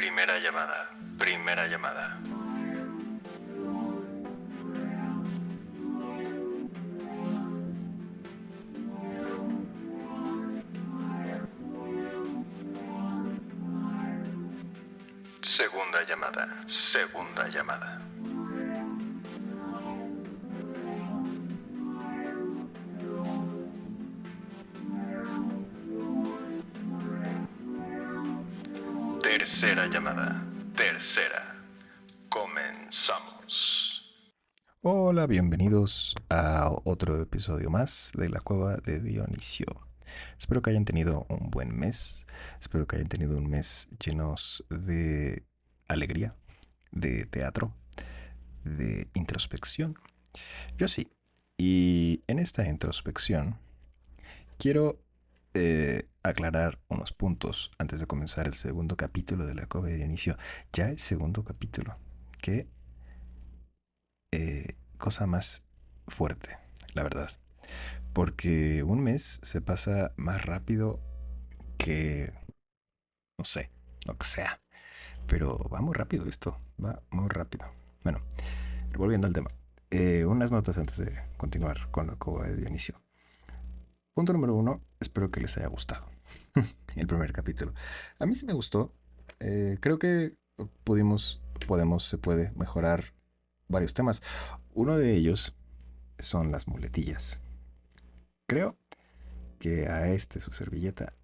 Primera llamada. Primera llamada. Segunda llamada. Segunda llamada. Tercera llamada. Tercera. Comenzamos. Hola, bienvenidos a otro episodio más de La Cueva de Dionisio. Espero que hayan tenido un buen mes. Espero que hayan tenido un mes llenos de alegría, de teatro, de introspección. Yo sí. Y en esta introspección quiero aclarar unos puntos antes de comenzar el segundo capítulo de La Cueva de Dionisio. Ya el segundo capítulo. Qué cosa más fuerte, la verdad. Porque un mes se pasa más rápido que, no sé, lo que sea. Pero va muy rápido esto, va muy rápido. Bueno, volviendo al tema. Unas notas antes de continuar con la cueva de Dionisio. Punto número uno, espero que les haya gustado el primer capítulo. A mí sí me gustó. Creo que se puede mejorar varios temas. Uno de ellos son las muletillas. Creo que a su servilleta,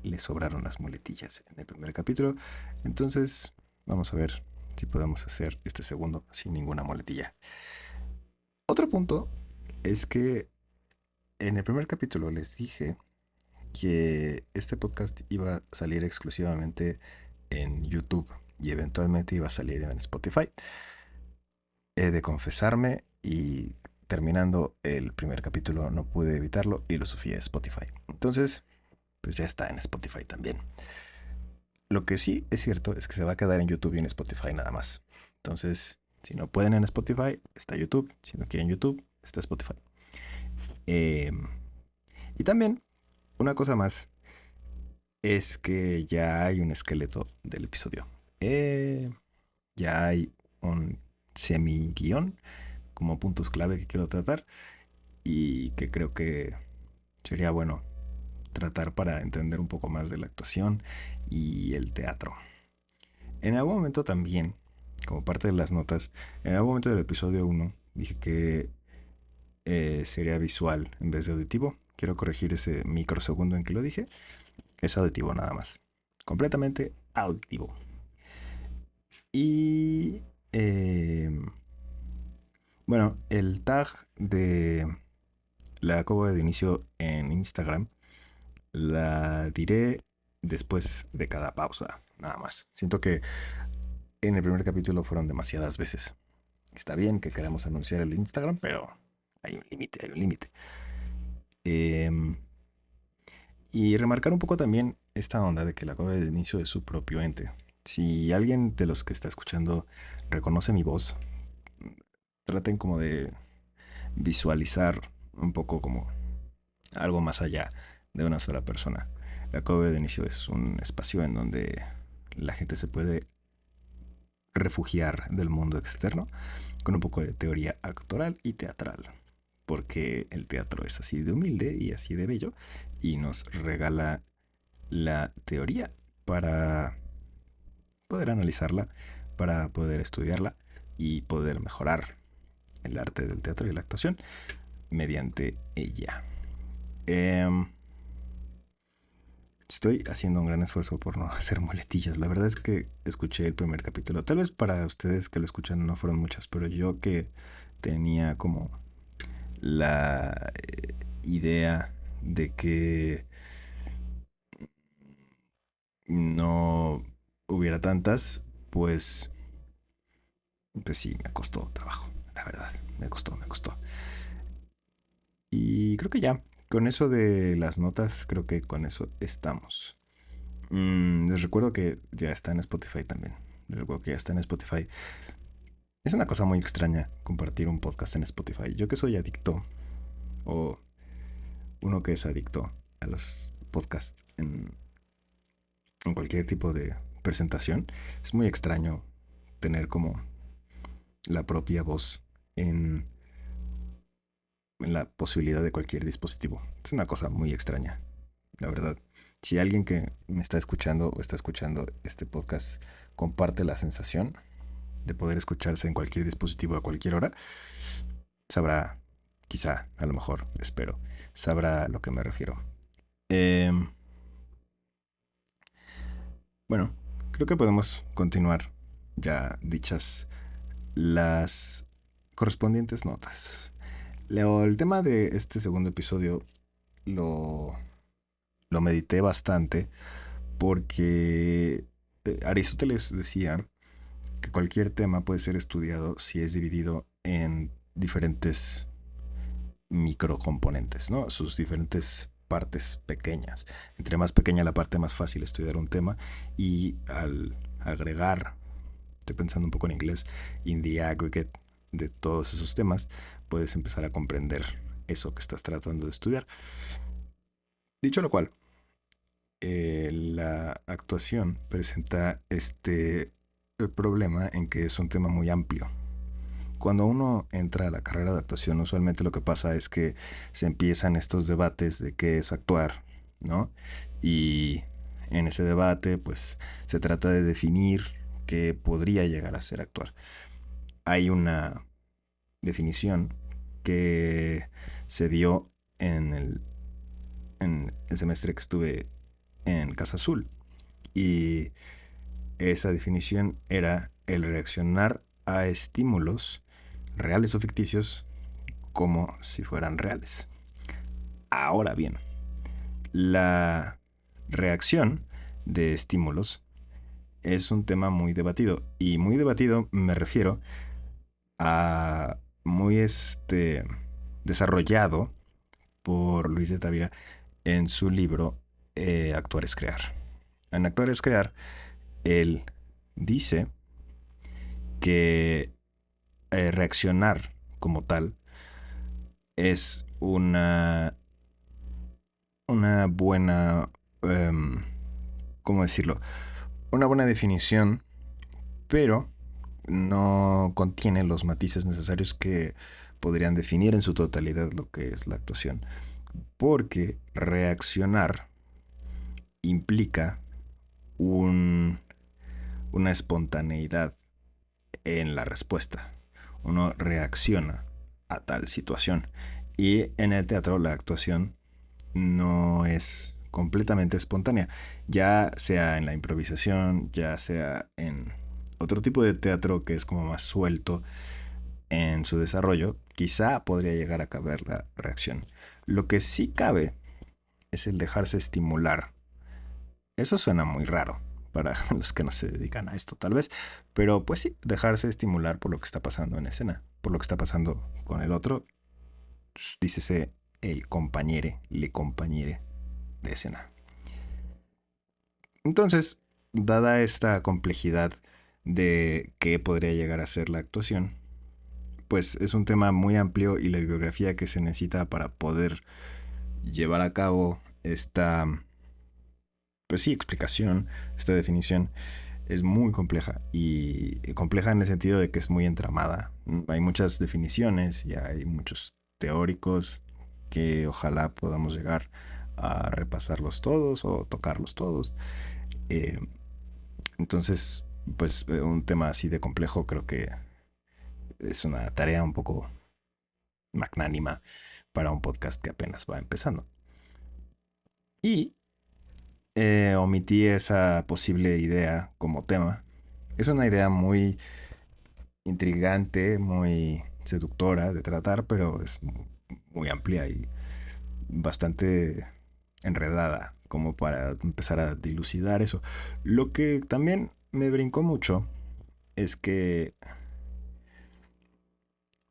le sobraron las muletillas en el primer capítulo. Entonces, vamos a ver si podemos hacer este segundo sin ninguna muletilla. Otro punto es que en el primer capítulo les dije que este podcast iba a salir exclusivamente en YouTube y eventualmente iba a salir en Spotify. He de confesarme y terminando el primer capítulo no pude evitarlo y lo subí a Spotify. Entonces, pues ya está en Spotify también. Lo que sí es cierto es que se va a quedar en YouTube y en Spotify nada más. Entonces, si no pueden en Spotify, está YouTube. Si no quieren YouTube, está Spotify. Eh, y también, una cosa más, es que ya hay un esqueleto del episodio. Ya hay un semi-guión como puntos clave que quiero tratar y que creo que sería bueno tratar para entender un poco más de la actuación y el teatro. En algún momento también, como parte de las notas, en algún momento del episodio 1 dije que sería visual en vez de auditivo. Quiero corregir ese microsegundo en que lo dije. Es auditivo nada más. Completamente auditivo. Y bueno, el tag de la cueva de inicio en Instagram la diré después de cada pausa, nada más. Siento que en el primer capítulo fueron demasiadas veces. Está bien que queramos anunciar el Instagram, pero hay un límite, hay un límite. Eh, y remarcar un poco también esta onda de que la cueva de inicio es su propio ente. Si alguien de los que está escuchando reconoce mi voz, traten como de visualizar un poco como algo más allá de una sola persona. La cueva de inicio es un espacio en donde la gente se puede refugiar del mundo externo con un poco de teoría actoral y teatral, porque el teatro es así de humilde y así de bello y nos regala la teoría para poder analizarla, para poder estudiarla y poder mejorar el arte del teatro y la actuación mediante ella. Estoy haciendo un gran esfuerzo por no hacer muletillas. La verdad es que escuché el primer capítulo. Tal vez para ustedes que lo escuchan no fueron muchas, pero yo que tenía como la idea de que no hubiera tantas, pues sí, me costó trabajo, la verdad. Me costó, me costó. Y creo que ya, con eso de las notas, creo que con eso estamos. Les recuerdo que ya está en Spotify también. Les recuerdo que ya está en Spotify. Es una cosa muy extraña compartir un podcast en Spotify. Yo que soy adicto, o uno que es adicto a los podcasts en cualquier tipo de presentación. Es muy extraño tener como la propia voz en la posibilidad de cualquier dispositivo. Es una cosa muy extraña, la verdad. Si alguien que me está escuchando o está escuchando este podcast comparte la sensación de poder escucharse en cualquier dispositivo a cualquier hora, sabrá, quizá, a lo mejor, espero, sabrá a lo que me refiero. Eh, bueno, creo que podemos continuar ya dichas las correspondientes notas. El tema de este segundo episodio lo, lo medité bastante porque Aristóteles decía que cualquier tema puede ser estudiado si es dividido en diferentes microcomponentes, ¿no? Sus diferentes partes pequeñas. Entre más pequeña la parte, más fácil estudiar un tema. Y al agregar, estoy pensando un poco en inglés, in the aggregate de todos esos temas, puedes empezar a comprender eso que estás tratando de estudiar. Dicho lo cual, la actuación presenta este problema en que es un tema muy amplio. Cuando uno entra a la carrera de actuación, usualmente lo que pasa es que se empiezan estos debates de qué es actuar, ¿no? Y en ese debate, pues, se trata de definir qué podría llegar a ser actuar. Hay una definición que se dio en el semestre que estuve en Casa Azul. Y esa definición era el reaccionar a estímulos reales o ficticios como si fueran reales. Ahora bien, la reacción de estímulos es un tema muy debatido. Y muy debatido me refiero a muy desarrollado por Luis de Tavira en su libro Actuar es crear. En Actuar es crear, él dice que reaccionar como tal es una buena, ¿cómo decirlo? Una buena definición, pero no contiene los matices necesarios que podrían definir en su totalidad lo que es la actuación. Porque reaccionar implica un, una espontaneidad en la respuesta. Uno reacciona a tal situación. Y en el teatro la actuación no es completamente espontánea, ya sea en la improvisación, ya sea en otro tipo de teatro que es como más suelto en su desarrollo, quizá podría llegar a caber la reacción. Lo que sí cabe es el dejarse estimular. Eso suena muy raro para los que no se dedican a esto, tal vez, pero pues sí, dejarse estimular por lo que está pasando en escena, por lo que está pasando con el otro, dícese el compañere, le compañere de escena. Entonces, dada esta complejidad de qué podría llegar a ser la actuación, pues es un tema muy amplio y la bibliografía que se necesita para poder llevar a cabo esta, pues sí, explicación, esta definición, es muy compleja y compleja en el sentido de que es muy entramada. Hay muchas definiciones y hay muchos teóricos que ojalá podamos llegar a repasarlos todos o tocarlos todos. Eh, entonces, pues un tema así de complejo creo que es una tarea un poco magnánima para un podcast que apenas va empezando. Y omití esa posible idea como tema. Es una idea muy intrigante, muy seductora de tratar, pero es muy amplia y bastante enredada como para empezar a dilucidar eso. Lo que también me brincó mucho es que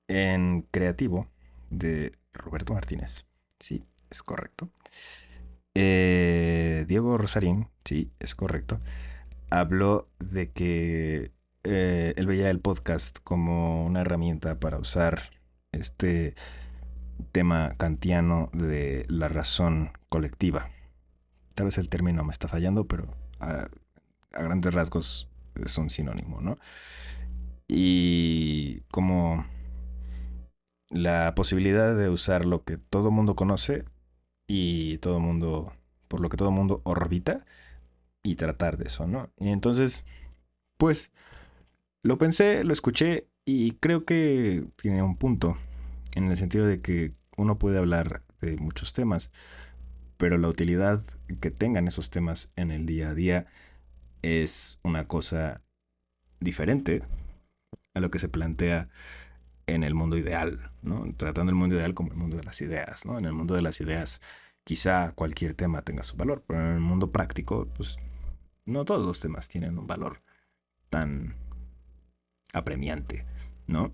en Creativo de Roberto Martínez, sí, es correcto. Diego Rosarín, sí, es correcto, habló de que él veía el podcast como una herramienta para usar este tema kantiano de la razón colectiva. Tal vez el término me está fallando, pero a grandes rasgos es un sinónimo, ¿no? Y como la posibilidad de usar lo que todo mundo conoce y todo mundo, por lo que todo mundo orbita y tratar de eso, ¿no? Y entonces, pues, lo pensé, lo escuché y creo que tiene un punto, en el sentido de que uno puede hablar de muchos temas, pero la utilidad que tengan esos temas en el día a día es una cosa diferente a lo que se plantea en el mundo ideal, ¿no? Tratando el mundo ideal como el mundo de las ideas, ¿no? En el mundo de las ideas quizá cualquier tema tenga su valor, pero en el mundo práctico, pues no todos los temas tienen un valor tan apremiante, ¿no?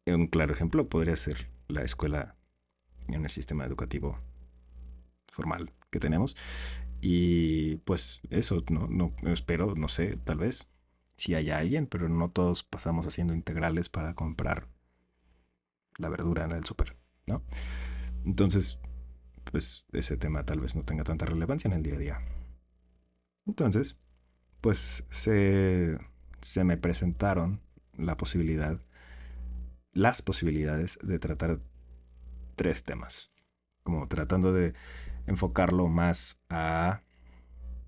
Un claro ejemplo podría ser la escuela en el sistema educativo formal que tenemos. Y pues eso, no espero, no sé, tal vez si haya alguien, pero no todos pasamos haciendo integrales para comprar la verdura en el súper, ¿no? Entonces, pues ese tema tal vez no tenga tanta relevancia en el día a día. Entonces, pues se me presentaron la posibilidad, las posibilidades de tratar tres temas, como tratando de enfocarlo más a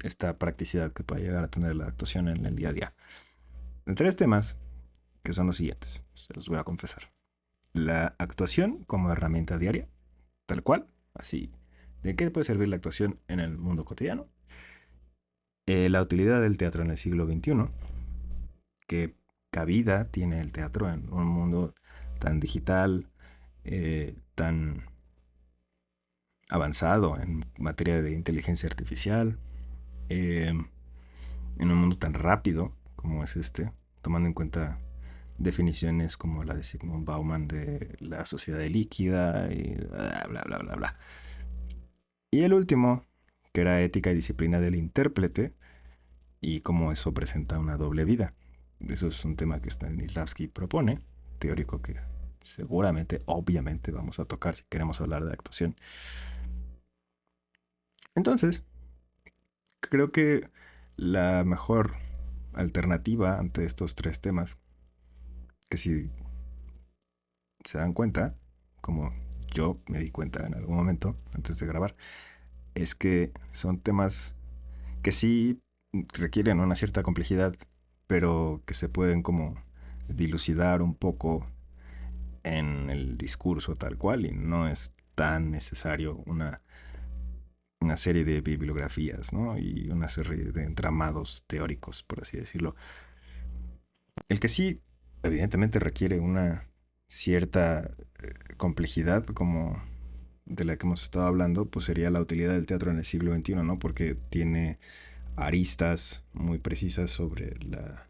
esta practicidad que puede llegar a tener la actuación en el día a día. Tres temas que son los siguientes, se los voy a confesar. La actuación como herramienta diaria, tal cual, así. ¿De qué puede servir la actuación en el mundo cotidiano? La utilidad del teatro en el siglo XXI, qué cabida tiene el teatro en un mundo tan digital, tan avanzado en materia de inteligencia artificial, en un mundo tan rápido como es este, tomando en cuenta definiciones como la de Sigmund Bauman de la sociedad líquida y bla, bla, bla, bla, bla. Y el último, que era ética y disciplina del intérprete y cómo eso presenta una doble vida. Eso es un tema que Stanislavski propone, teórico que seguramente, obviamente, vamos a tocar si queremos hablar de actuación. Entonces, creo que la mejor alternativa ante estos tres temas, que si se dan cuenta, como yo me di cuenta en algún momento antes de grabar, es que son temas que sí requieren una cierta complejidad, pero que se pueden como dilucidar un poco en el discurso tal cual y no es tan necesario una serie de bibliografías, ¿no? Y una serie de entramados teóricos, por así decirlo. El que sí, evidentemente, requiere una cierta complejidad, como de la que hemos estado hablando, pues sería la utilidad del teatro en el siglo XXI, ¿no? Porque tiene aristas muy precisas sobre la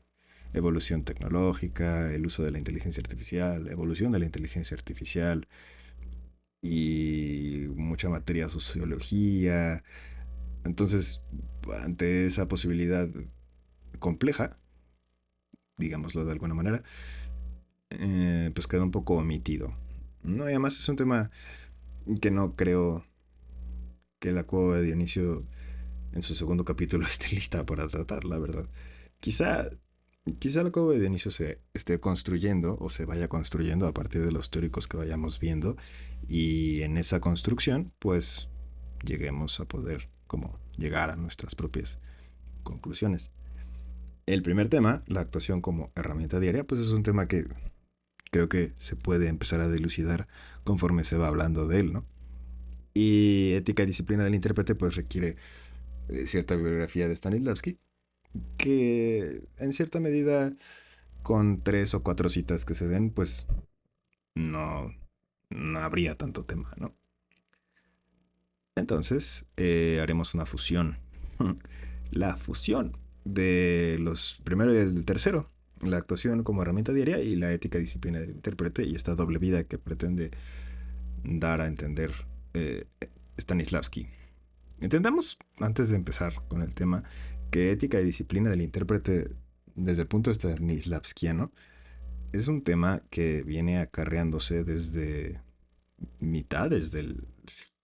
evolución tecnológica, el uso de la inteligencia artificial, la evolución de la inteligencia artificial y mucha materia de sociología. Entonces, ante esa posibilidad compleja, digámoslo de alguna manera, pues queda un poco omitido. No, y además es un tema que no creo que la cueva de Dionisio en su segundo capítulo esté lista para tratar, la verdad. Quizá, quizá la cueva de Dionisio se esté construyendo o se vaya construyendo a partir de los teóricos que vayamos viendo y en esa construcción pues lleguemos a poder como llegar a nuestras propias conclusiones. El primer tema, la actuación como herramienta diaria, pues es un tema que creo que se puede empezar a dilucidar conforme se va hablando de él, ¿no? Y ética y disciplina del intérprete pues requiere cierta bibliografía de Stanislavski, que en cierta medida con tres o cuatro citas que se den pues no, no habría tanto tema, ¿no? Entonces haremos una fusión. La fusión de los primero y el tercero. La actuación como herramienta diaria y la ética y disciplina del intérprete y esta doble vida que pretende dar a entender eh, Stanislavski. Entendamos, antes de empezar con el tema, que ética y disciplina del intérprete desde el punto de vista stanislavskiano es un tema que viene acarreándose desde mitades del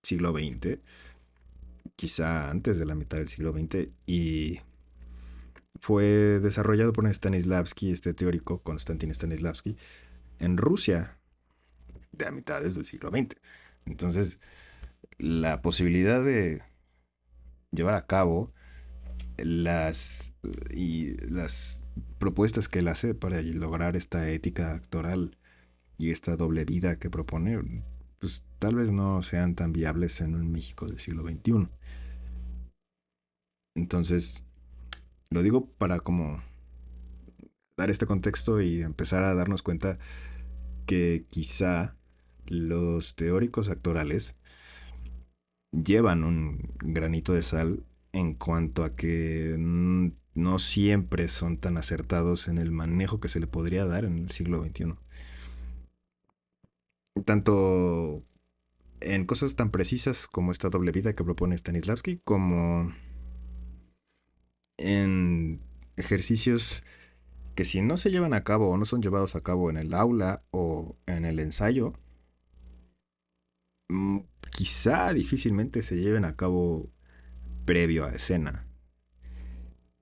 siglo XX, quizá antes de la mitad del siglo XX, y fue desarrollado por Stanislavski, este teórico, Konstantin Stanislavski, en Rusia, de a mitades del siglo XX. Entonces, la posibilidad de llevar a cabo las propuestas que él hace para lograr esta ética actoral y esta doble vida que propone, pues tal vez no sean tan viables en un México del siglo XXI. Entonces, lo digo para como dar este contexto y empezar a darnos cuenta que quizá los teóricos actorales llevan un granito de sal en cuanto a que no siempre son tan acertados en el manejo que se le podría dar en el siglo XXI. Tanto en cosas tan precisas como esta doble vida que propone Stanislavski, como en ejercicios que si no se llevan a cabo o no son llevados a cabo en el aula o en el ensayo, mm, quizá difícilmente se lleven a cabo previo a escena.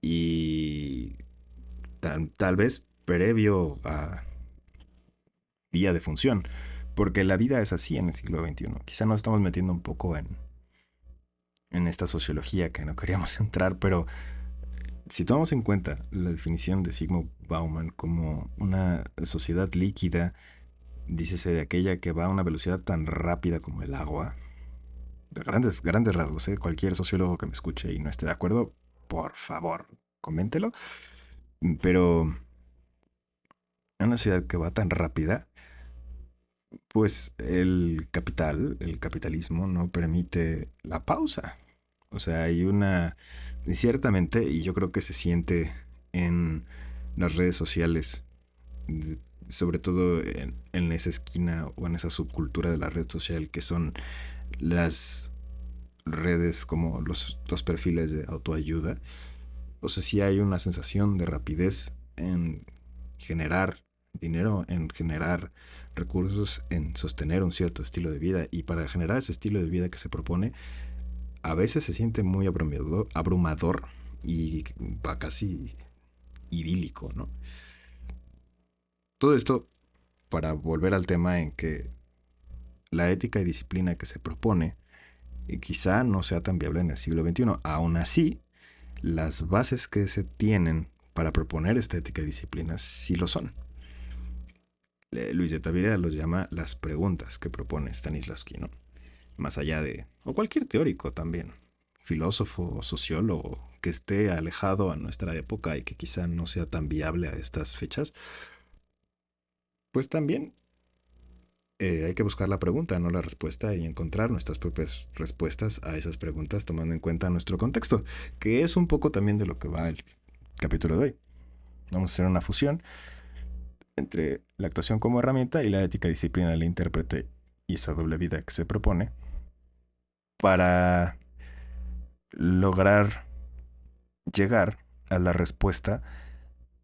Y tal vez previo a día de función. Porque la vida es así en el siglo XXI. Quizá nos estamos metiendo un poco en esta sociología que no queríamos entrar, pero si tomamos en cuenta la definición de Zygmunt Bauman como una sociedad líquida, dícese de aquella que va a una velocidad tan rápida como el agua, de grandes rasgos, ¿eh? Cualquier sociólogo que me escuche y no esté de acuerdo, por favor, coméntelo. Pero en una ciudad que va tan rápida, pues el capitalismo no permite la pausa. O sea, hay una, ciertamente, y yo creo que se siente en las redes sociales, sobre todo en esa esquina o en esa subcultura de la red social que son las redes como los perfiles de autoayuda. O sea, sí hay una sensación de rapidez en generar dinero, en generar recursos, en sostener un cierto estilo de vida. Y para generar ese estilo de vida que se propone, a veces se siente muy abrumador y va casi idílico, ¿no? Todo esto para volver al tema en que la ética y disciplina que se propone quizá no sea tan viable en el siglo XXI. Aún así, las bases que se tienen para proponer esta ética y disciplina sí lo son. Luis de Tavira los llama las preguntas que propone Stanislavski, ¿no? Más allá de, o cualquier teórico también, filósofo o sociólogo que esté alejado a nuestra época y que quizá no sea tan viable a estas fechas, pues también hay que buscar la pregunta, no la respuesta, y encontrar nuestras propias respuestas a esas preguntas tomando en cuenta nuestro contexto, que es un poco también de lo que va el capítulo de hoy. Vamos a hacer una fusión entre la actuación como herramienta y la ética y disciplina del intérprete y esa doble vida que se propone para lograr llegar a la respuesta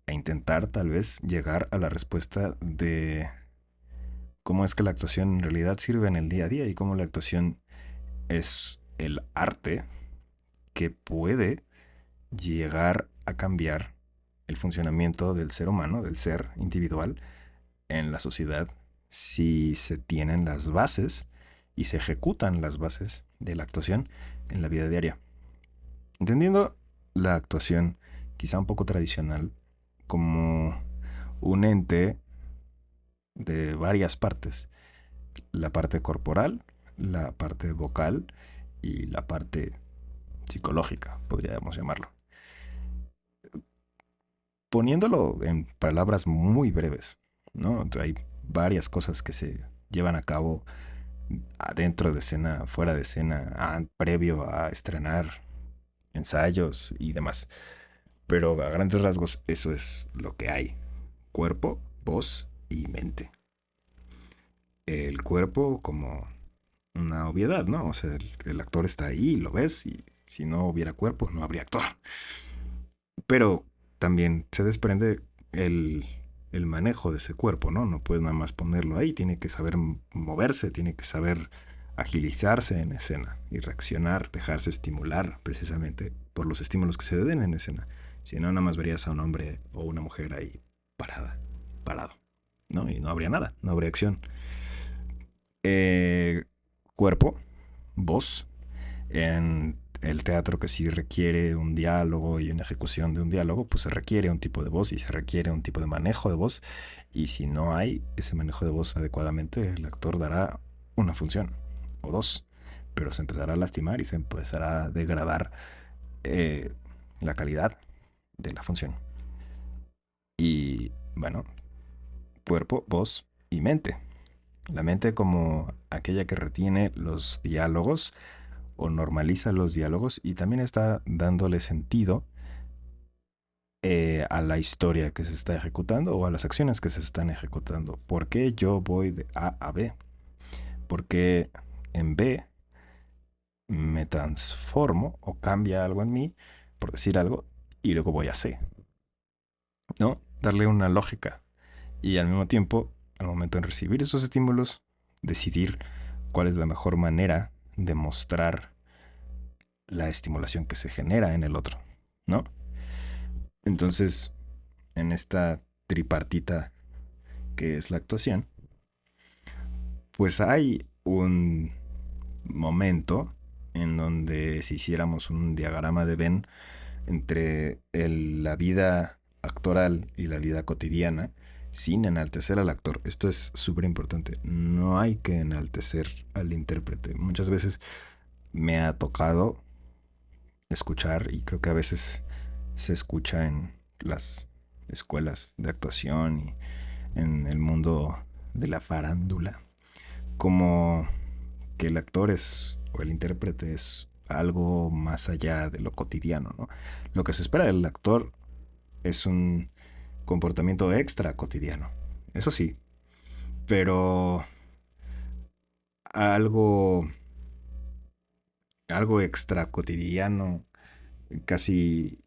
e intentar tal vez llegar a la respuesta de cómo es que la actuación en realidad sirve en el día a día y cómo la actuación es el arte que puede llegar a cambiar el funcionamiento del ser humano, del ser individual en la sociedad, si se tienen las bases y se ejecutan las bases de la actuación en la vida diaria. Entendiendo la actuación quizá un poco tradicional como un ente de varias partes, la parte corporal, la parte vocal y la parte psicológica, podríamos llamarlo. Poniéndolo en palabras muy breves, ¿no? Hay varias cosas que se llevan a cabo adentro de escena, fuera de escena, previo a estrenar ensayos y demás. Pero a grandes rasgos eso es lo que hay. Cuerpo, voz y mente. El cuerpo como una obviedad, ¿no? O sea, el actor está ahí, lo ves, y si no hubiera cuerpo, no habría actor. Pero también se desprende el manejo de ese cuerpo, ¿no? No puedes nada más ponerlo ahí, tiene que saber moverse, tiene que saber agilizarse en escena y reaccionar, dejarse estimular precisamente por los estímulos que se den en escena. Si no, nada más verías a un hombre o una mujer ahí parado, ¿no? Y no habría nada, no habría acción. Eh, Cuerpo, voz, en el teatro que sí requiere un diálogo y una ejecución de un diálogo, pues se requiere un tipo de voz y se requiere un tipo de manejo de voz. Y si no hay ese manejo de voz adecuadamente, el actor dará una función o dos, pero se empezará a lastimar y se empezará a degradar eh, la calidad de la función. Y bueno, cuerpo, voz y mente. La mente como aquella que retiene los diálogos o normaliza los diálogos y también está dándole sentido a la historia que se está ejecutando o a las acciones que se están ejecutando. ¿Por qué yo voy de A a B? ¿Por qué en B me transformo o cambia algo en mí, por decir algo, y luego voy a C? ¿No? Darle una lógica y al mismo tiempo, al momento de recibir esos estímulos, decidir cuál es la mejor manera de mostrar la estimulación que se genera en el otro, ¿no? Entonces, en esta tripartita que es la actuación, pues hay un momento en donde si hiciéramos un diagrama de Venn entre la vida actoral y la vida cotidiana, sin enaltecer al actor. Esto es súper importante. No hay que enaltecer al intérprete. Muchas veces me ha tocado escuchar, y creo que a veces se escucha en las escuelas de actuación y en el mundo de la farándula, como que el actor es, o el intérprete es algo más allá de lo cotidiano, ¿no? Lo que se espera del actor es un comportamiento extra cotidiano, eso sí, pero algo, algo extra cotidiano, casi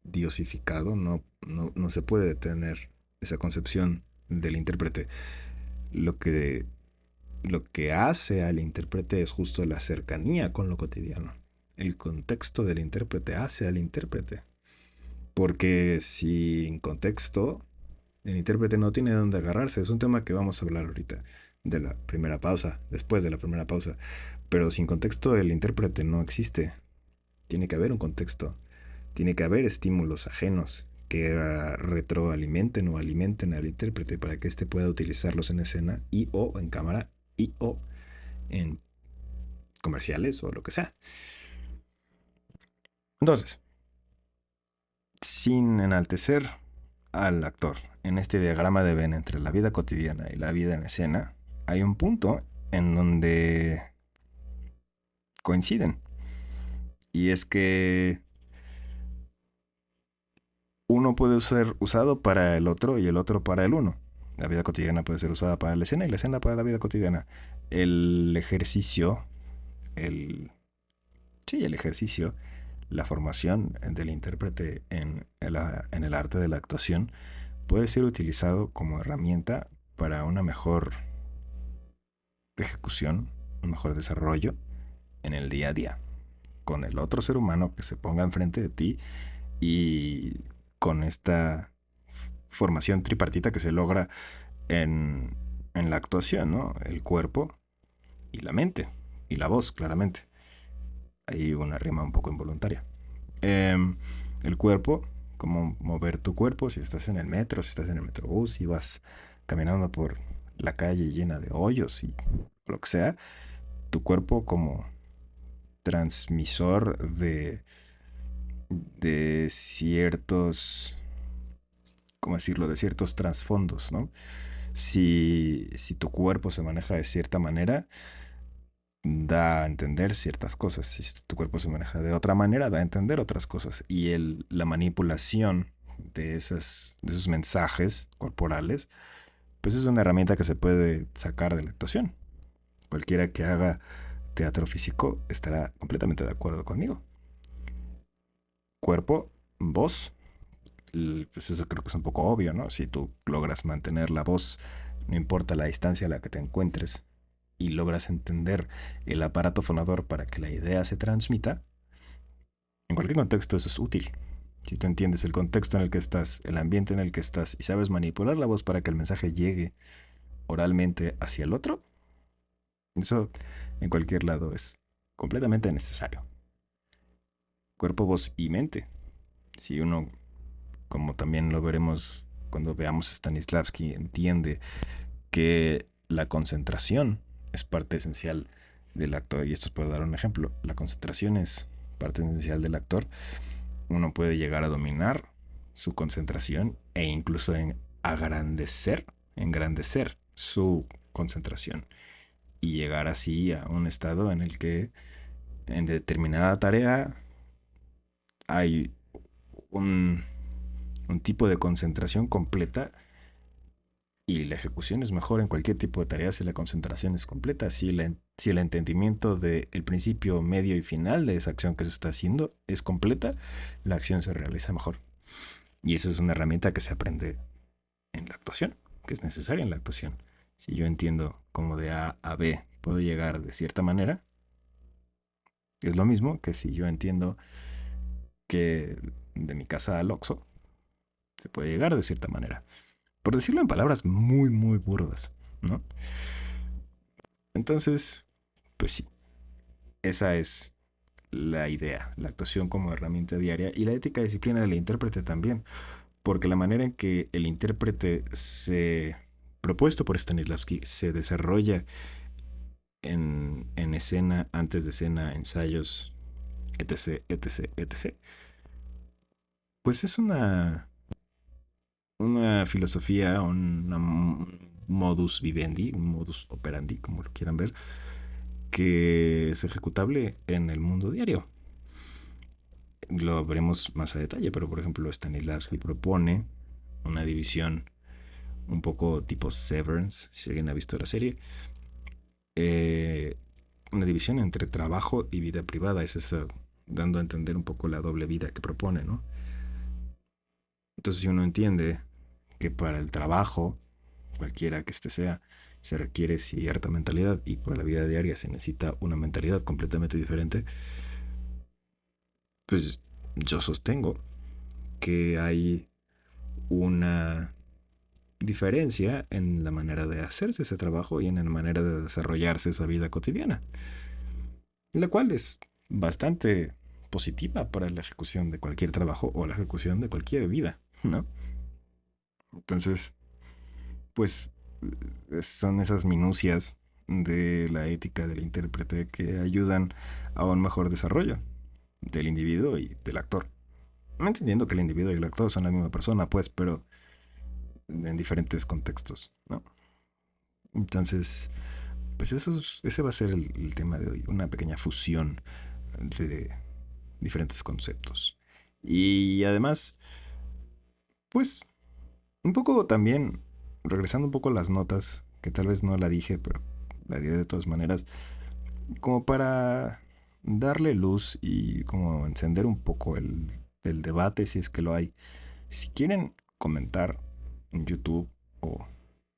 diosificado, no se puede tener esa concepción del intérprete. Lo que, lo que hace al intérprete es justo la cercanía con lo cotidiano. El contexto del intérprete hace al intérprete. Porque sin contexto, el intérprete no tiene dónde agarrarse. Es un tema que vamos a hablar ahorita de la primera pausa, después de la primera pausa. Pero sin contexto, el intérprete no existe. Tiene que haber un contexto. Tiene que haber estímulos ajenos que retroalimenten o alimenten al intérprete para que éste pueda utilizarlos en escena y o en cámara y o en comerciales o lo que sea. Entonces, sin enaltecer al actor en este diagrama de Venn entre la vida cotidiana y la vida en escena, hay un punto en donde coinciden. Y es que uno puede ser usado para el otro y el otro para el uno. La vida cotidiana puede ser usada para la escena y la escena para la vida cotidiana. El ejercicio, el, sí, el ejercicio, la formación del intérprete en el arte de la actuación puede ser utilizado como herramienta para una mejor ejecución, un mejor desarrollo en el día a día, con el otro ser humano que se ponga enfrente de ti y con esta formación tripartita que se logra en la actuación, ¿no? El cuerpo y la mente y la voz, claramente. Hay una rima un poco involuntaria. Eh, el cuerpo, como mover tu cuerpo, si estás en el metro, si estás en el metrobús, si vas caminando por la calle llena de hoyos y lo que sea, tu cuerpo como transmisor de ciertos, ¿cómo decirlo?, de ciertos trasfondos, ¿no? Si tu cuerpo se maneja de cierta manera, da a entender ciertas cosas. Si tu cuerpo se maneja de otra manera, da a entender otras cosas. Y la manipulación de esos mensajes corporales, pues es una herramienta que se puede sacar de la actuación. Cualquiera que haga teatro físico estará completamente de acuerdo conmigo. Cuerpo, voz, pues eso creo que es un poco obvio, ¿no? Si tú logras mantener la voz, no importa la distancia a la que te encuentres, y logras entender el aparato fonador para que la idea se transmita, en cualquier contexto eso es útil. Si tú entiendes el contexto en el que estás, el ambiente en el que estás y sabes manipular la voz para que el mensaje llegue oralmente hacia el otro, eso en cualquier lado es completamente necesario. Cuerpo, voz y mente. Si uno, como también lo veremos cuando veamos a Stanislavski, entiende que la concentración es parte esencial del actor, y esto os puedo dar un ejemplo, la concentración es parte esencial del actor, uno puede llegar a dominar su concentración e incluso en engrandecer su concentración y llegar así a un estado en el que en determinada tarea hay un, un tipo de concentración completa y la ejecución es mejor en cualquier tipo de tarea si la concentración es completa, si el entendimiento del principio, medio y final de esa acción que se está haciendo es completa, la acción se realiza mejor. Y eso es una herramienta que se aprende en la actuación, que es necesaria en la actuación. Si yo entiendo cómo de A a B puedo llegar de cierta manera, es lo mismo que si yo entiendo que de mi casa al Oxxo se puede llegar de cierta manera. Por decirlo en palabras muy, muy burdas, ¿no? Entonces, pues sí, esa es la idea, la actuación como herramienta diaria y la ética disciplina del intérprete también, porque la manera en que el intérprete se propuesto por Stanislavski se desarrolla en escena, antes de escena, ensayos, etc, etc, etc, pues es una filosofía, un modus vivendi, un modus operandi, como lo quieran ver, que es ejecutable en el mundo diario. Lo veremos más a detalle, pero por ejemplo Stanislavski propone una división un poco tipo Severance, si alguien ha visto la serie, eh, una división entre trabajo y vida privada, es esa, dando a entender un poco la doble vida que propone, ¿no? Entonces si uno entiende que para el trabajo, cualquiera que este sea, se requiere cierta mentalidad y para la vida diaria se necesita una mentalidad completamente diferente, pues yo sostengo que hay una diferencia en la manera de hacerse ese trabajo y en la manera de desarrollarse esa vida cotidiana, la cual es bastante positiva para la ejecución de cualquier trabajo o la ejecución de cualquier vida, ¿no? Entonces, pues son esas minucias de la ética del intérprete que ayudan a un mejor desarrollo del individuo y del actor. No entendiendo que el individuo y el actor son la misma persona, pues, pero en diferentes contextos, ¿no? Entonces, pues ese va a ser el tema de hoy, una pequeña fusión de diferentes conceptos. Y además, pues, un poco también, regresando un poco a las notas, que tal vez no la dije, pero la diré de todas maneras, como para darle luz y como encender un poco el debate, si es que lo hay. Si quieren comentar en YouTube o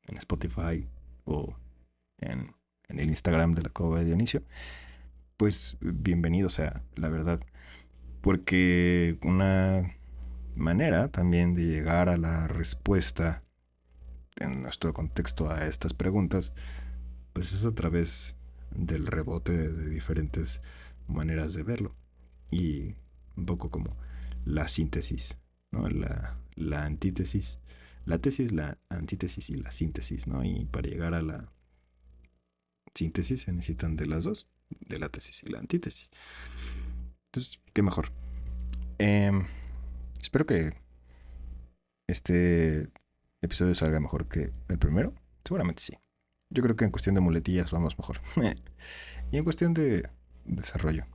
en Spotify o en, en el Instagram de la Cova de Dionisio, pues bienvenido sea, la verdad. Porque una manera también de llegar a la respuesta en nuestro contexto a estas preguntas, pues es a través del rebote de diferentes maneras de verlo. Y un poco como la síntesis, ¿no? La antítesis, la tesis, la antítesis y la síntesis, ¿no? Y para llegar a la síntesis se necesitan de las dos, de la tesis y la antítesis. Entonces, ¿qué mejor? Espero que este episodio salga mejor que el primero. Seguramente sí. Yo creo que en cuestión de muletillas vamos mejor. Y en cuestión de desarrollo.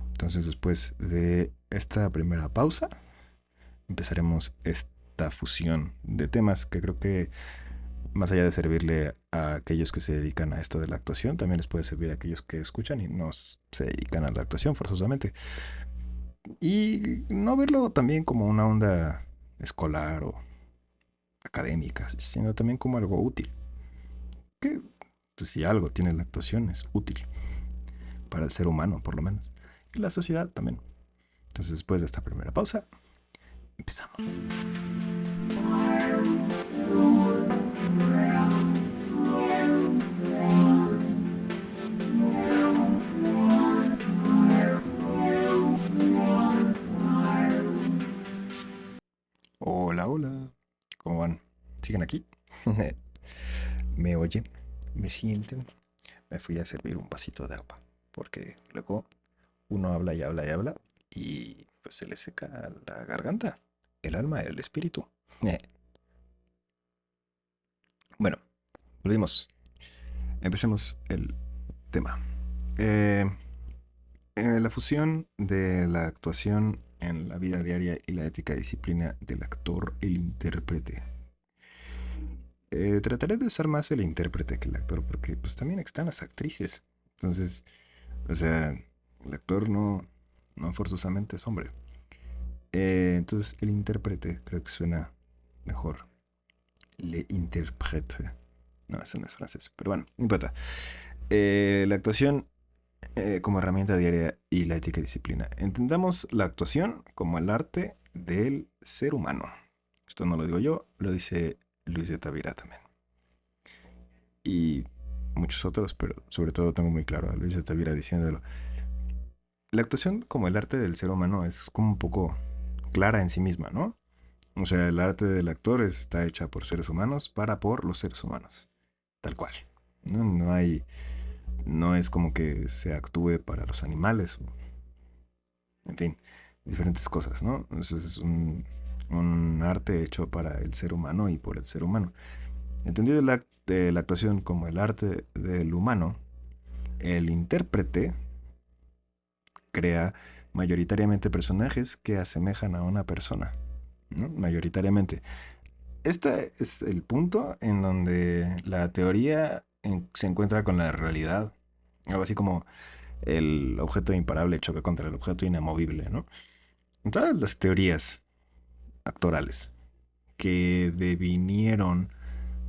Entonces, después de esta primera pausa, empezaremos esta fusión de temas que creo que más allá de servirle a aquellos que se dedican a esto de la actuación, también les puede servir a aquellos que escuchan y no se dedican a la actuación forzosamente. Y no verlo también como una onda escolar o académica, sino también como algo útil. Que, pues, si algo tiene la actuación, es útil para el ser humano, por lo menos, y la sociedad también. Entonces, después de esta primera pausa, Empezamos. Hola, hola. ¿Cómo van? ¿Siguen aquí? ¿Me oyen? ¿Me sienten? Me fui a servir un vasito de agua. Porque luego uno habla y habla y habla y pues se le seca la garganta, el alma, el espíritu. Bueno, volvimos. Empecemos el tema. Eh, la fusión de la actuación en la vida diaria y la ética disciplina del actor, el intérprete. Trataré de usar más el intérprete que el actor porque pues también están las actrices. Entonces, o sea, el actor no forzosamente es hombre. Entonces, el intérprete creo que suena mejor. Le interprète. No, eso no es francés. Pero bueno, no importa. La actuación como herramienta diaria y la ética y disciplina. Entendamos la actuación como el arte del ser humano. Esto no lo digo yo, lo dice Luis de Tavira también. Y muchos otros, pero sobre todo tengo muy claro a Luis de Tavira diciéndolo. La actuación como el arte del ser humano es como un poco clara en sí misma, ¿no? O sea, el arte del actor está hecha por seres humanos para por los seres humanos. Tal cual. No hay. No es como que se actúe para los animales. En fin, diferentes cosas, ¿no? Entonces es un arte hecho para el ser humano y por el ser humano. Entendido la actuación como el arte del humano, el intérprete crea mayoritariamente personajes que asemejan a una persona, ¿no? Mayoritariamente. Este es el punto en donde la teoría se encuentra con la realidad. Algo así como el objeto imparable choca contra el objeto inamovible, ¿no? En todas las teorías actorales que devinieron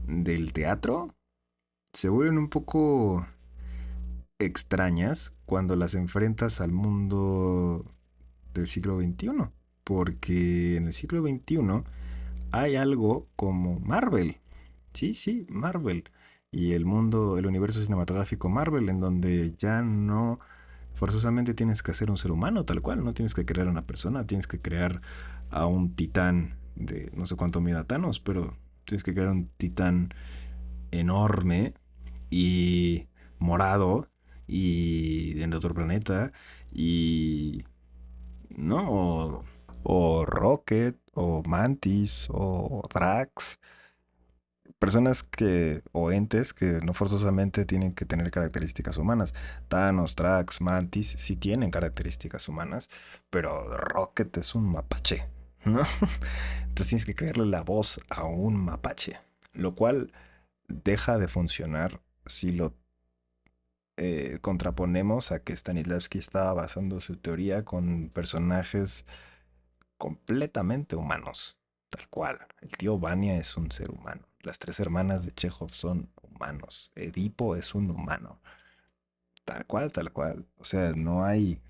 del teatro se vuelven un poco extrañas cuando las enfrentas al mundo del siglo XXI. Porque en el siglo XXI hay algo como Marvel. Sí, sí, Marvel. Y el mundo, el universo cinematográfico Marvel, en donde ya no forzosamente tienes que hacer un ser humano tal cual, no tienes que crear una persona, tienes que crear a un titán de no sé cuánto mida Thanos, pero tienes que crear un titán enorme y morado y de otro planeta y no o Rocket o Mantis o Drax, personas que o entes que no forzosamente tienen que tener características humanas. Thanos, Drax, Mantis sí tienen características humanas, pero Rocket es un mapache, ¿no? Entonces tienes que crearle la voz a un mapache, lo cual deja de funcionar si lo contraponemos a que Stanislavski estaba basando su teoría con personajes completamente humanos, tal cual. El tío Vania es un ser humano. Las tres hermanas de Chekhov son humanos. Edipo es un humano. Tal cual, tal cual. O sea, no hay,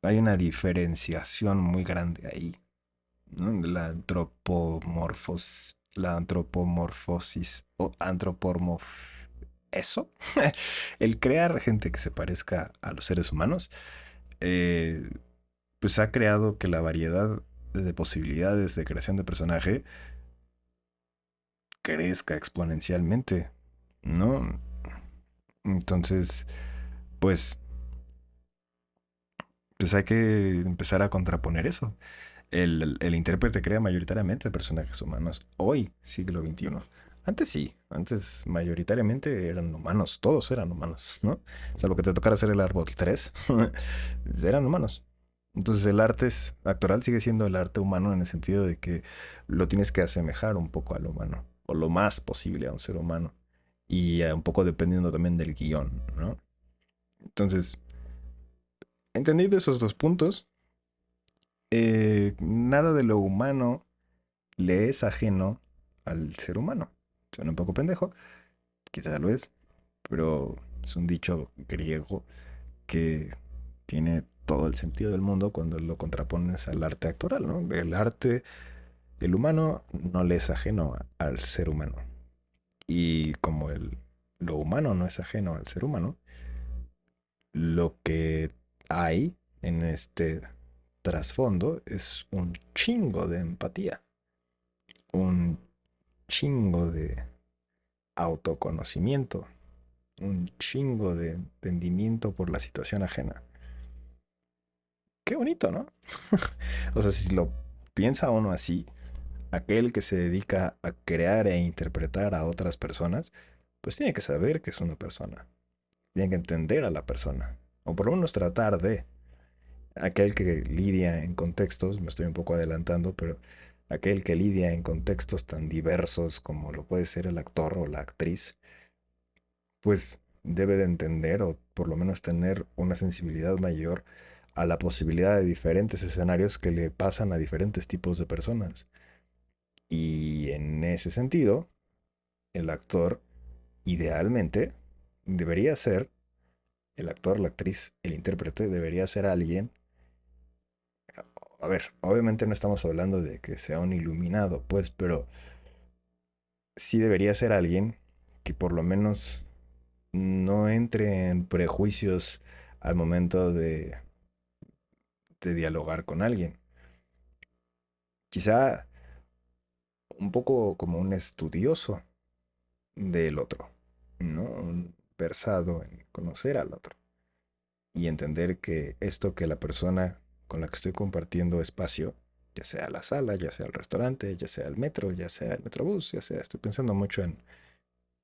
hay una diferenciación muy grande ahí, ¿no? La antropomorfosis o eso, el crear gente que se parezca a los seres humanos, eh, pues ha creado que la variedad de posibilidades de creación de personaje crezca exponencialmente, ¿no? Entonces, pues, pues hay que empezar a contraponer eso. El intérprete crea mayoritariamente personajes humanos hoy, siglo XXI. Antes sí, antes mayoritariamente eran humanos, todos eran humanos, ¿no? Salvo que te tocara hacer el árbol 3, eran humanos. Entonces el actoral sigue siendo el arte humano en el sentido de que lo tienes que asemejar un poco al humano, o lo más posible a un ser humano, y un poco dependiendo también del guión, ¿no? Entonces, entendido esos dos puntos, nada de lo humano le es ajeno al ser humano. Suena un poco pendejo, quizás lo es, pero es un dicho griego que tiene todo el sentido del mundo cuando lo contrapones al arte actoral, ¿no? El humano no le es ajeno al ser humano. Y como lo humano no es ajeno al ser humano, lo que hay en este trasfondo es un chingo de empatía, un chingo de autoconocimiento, un chingo de entendimiento por la situación ajena. Qué bonito, ¿no? O sea, si lo piensa uno así, aquel que se dedica a crear e interpretar a otras personas, pues tiene que saber que es una persona. Tiene que entender a la persona. O por lo menos tratar de. Aquel que lidia en contextos, me estoy un poco adelantando, pero aquel que lidia en contextos tan diversos como lo puede ser el actor o la actriz, pues debe de entender o por lo menos tener una sensibilidad mayor a la posibilidad de diferentes escenarios que le pasan a diferentes tipos de personas. Y en ese sentido, el actor idealmente debería ser, el actor, la actriz, el intérprete, debería ser alguien. A ver, obviamente no estamos hablando de que sea un iluminado, pues, pero sí debería ser alguien que por lo menos no entre en prejuicios al momento de dialogar con alguien. Quizá un poco como un estudioso del otro, ¿no? Un versado en conocer al otro y entender que esto que la persona con la que estoy compartiendo espacio, ya sea la sala, ya sea el restaurante, ya sea el metro, ya sea el metrobús, ya sea, estoy pensando mucho en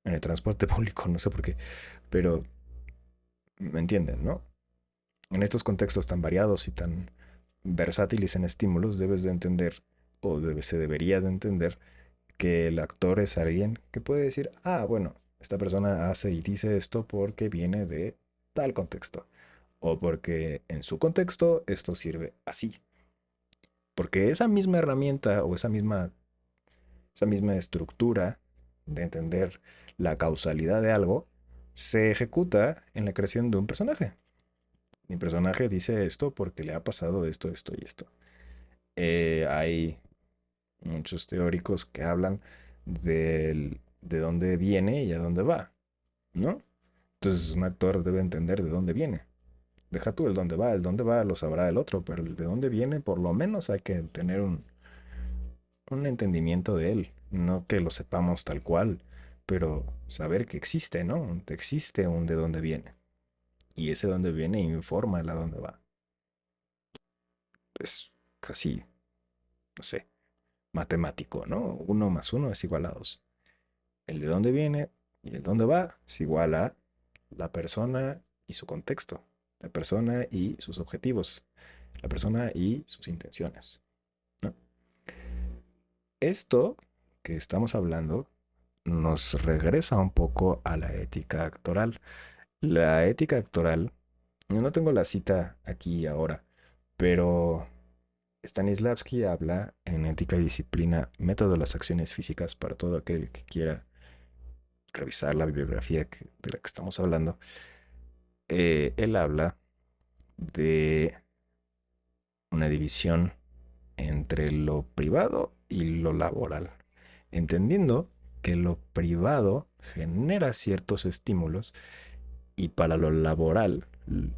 el transporte público, no sé por qué, pero me entienden, ¿no? En estos contextos tan variados y tan versátiles en estímulos, debes de entender, se debería de entender, que el actor es alguien que puede decir, ah, bueno, esta persona hace y dice esto porque viene de tal contexto, o porque en su contexto esto sirve así. Porque esa misma herramienta o esa misma estructura de entender la causalidad de algo se ejecuta en la creación de un personaje. Mi personaje dice esto porque le ha pasado esto, esto y esto. Hay muchos teóricos que hablan de dónde viene y a dónde va, ¿no? Entonces un actor debe entender de dónde viene. Deja tú el dónde va lo sabrá el otro, pero el de dónde viene por lo menos hay que tener un entendimiento de él. No que lo sepamos tal cual, pero saber que existe, ¿no? Existe un de dónde viene. Y ese dónde viene informa el a dónde va. Es casi, no sé, matemático, ¿no? Uno más uno es igual a dos. El de dónde viene y el dónde va es igual a la persona y su contexto, la persona y sus objetivos, la persona y sus intenciones, ¿no? Esto que estamos hablando nos regresa un poco a la ética actoral. La ética actoral, no tengo la cita aquí ahora, pero Stanislavski habla en Ética y Disciplina, Método de las Acciones Físicas para todo aquel que quiera revisar la bibliografía de la que estamos hablando. Él habla de una división entre lo privado y lo laboral, entendiendo que lo privado genera ciertos estímulos y para lo laboral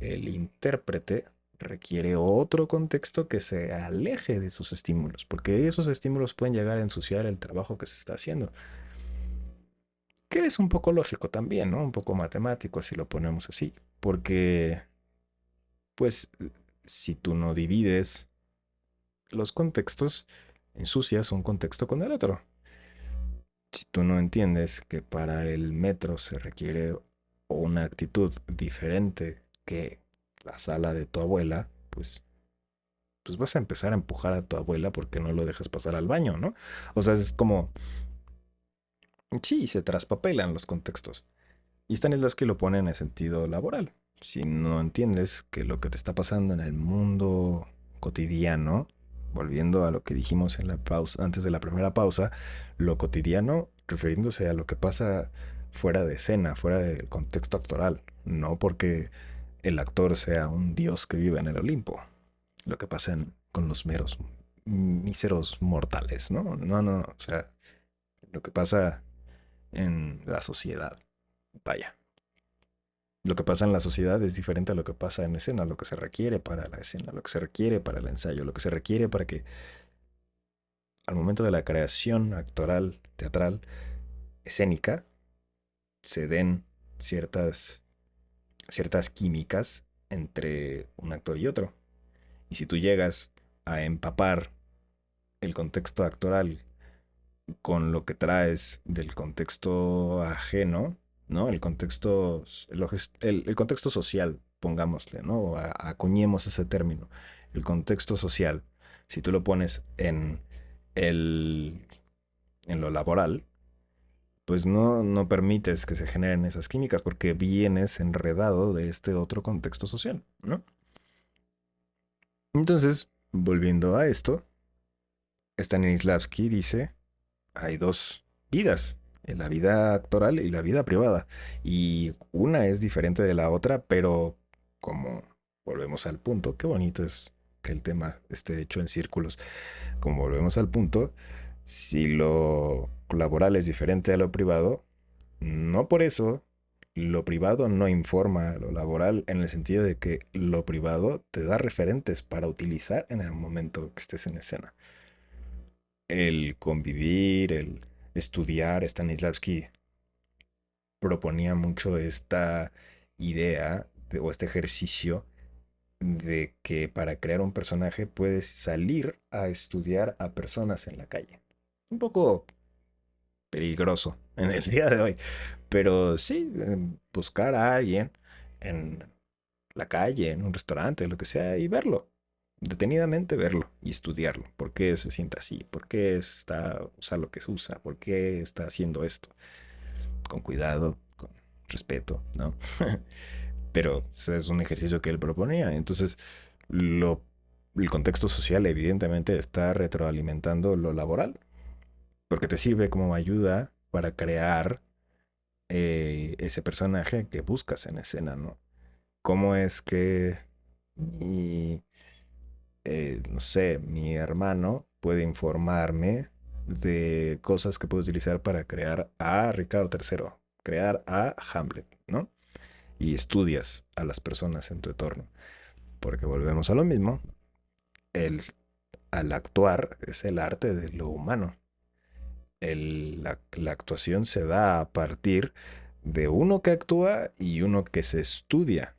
el intérprete requiere otro contexto que se aleje de esos estímulos, porque esos estímulos pueden llegar a ensuciar el trabajo que se está haciendo, que es un poco lógico también, ¿no? Un poco matemático si lo ponemos así, porque pues si tú no divides los contextos, ensucias un contexto con el otro. Si tú no entiendes que para el metro se requiere una actitud diferente que la sala de tu abuela, pues vas a empezar a empujar a tu abuela porque no lo dejas pasar al baño, ¿no? O sea, es como, sí, se traspapelan los contextos. Y Stanislavski lo pone en el sentido laboral. Si no entiendes que lo que te está pasando en el mundo cotidiano, volviendo a lo que dijimos en la pausa, antes de la primera pausa, lo cotidiano refiriéndose a lo que pasa fuera de escena, fuera del contexto actoral, no porque el actor sea un dios que vive en el Olimpo. Lo que pasa con los meros míseros mortales, ¿no? No, no, o sea, lo que pasa en la sociedad. Vaya. Lo que pasa en la sociedad es diferente a lo que pasa en escena, lo que se requiere para la escena, lo que se requiere para el ensayo, lo que se requiere para que al momento de la creación actoral, teatral, escénica, se den ciertas, ciertas químicas entre un actor y otro. Y si tú llegas a empapar el contexto actoral con lo que traes del contexto ajeno, ¿no? El contexto social, pongámosle, ¿no? Acuñemos ese término. El contexto social, si tú lo pones el, en lo laboral, pues no permites que se generen esas químicas porque vienes enredado de este otro contexto social, ¿no? Entonces, volviendo a esto, Stanislavski dice hay dos vidas, la vida actoral y la vida privada. Y una es diferente de la otra, pero como volvemos al punto, qué bonito es que el tema esté hecho en círculos. Como volvemos al punto, si lo laboral es diferente a lo privado, no por eso lo privado no informa a lo laboral en el sentido de que lo privado te da referentes para utilizar en el momento que estés en escena el convivir, el estudiar. Stanislavski proponía mucho esta idea o este ejercicio de que para crear un personaje puedes salir a estudiar a personas en la calle. Un poco peligroso en el día de hoy, pero sí, buscar a alguien en la calle, en un restaurante, lo que sea, y verlo. Detenidamente verlo y estudiarlo. ¿Por qué se siente así? ¿Por qué usa lo que se usa? ¿Por qué está haciendo esto? Con cuidado, con respeto, ¿no? Pero ese es un ejercicio que él proponía. Entonces, lo, el contexto social evidentemente está retroalimentando lo laboral, porque te sirve como ayuda para crear ese personaje que buscas en escena, ¿no? ¿Cómo es que mi no sé, mi hermano puede informarme de cosas que puedo utilizar para crear a Ricardo III, crear a Hamlet, ¿no? Y estudias a las personas en tu entorno, porque volvemos a lo mismo, el, al actuar es el arte de lo humano. La actuación se da a partir de uno que actúa y uno que se estudia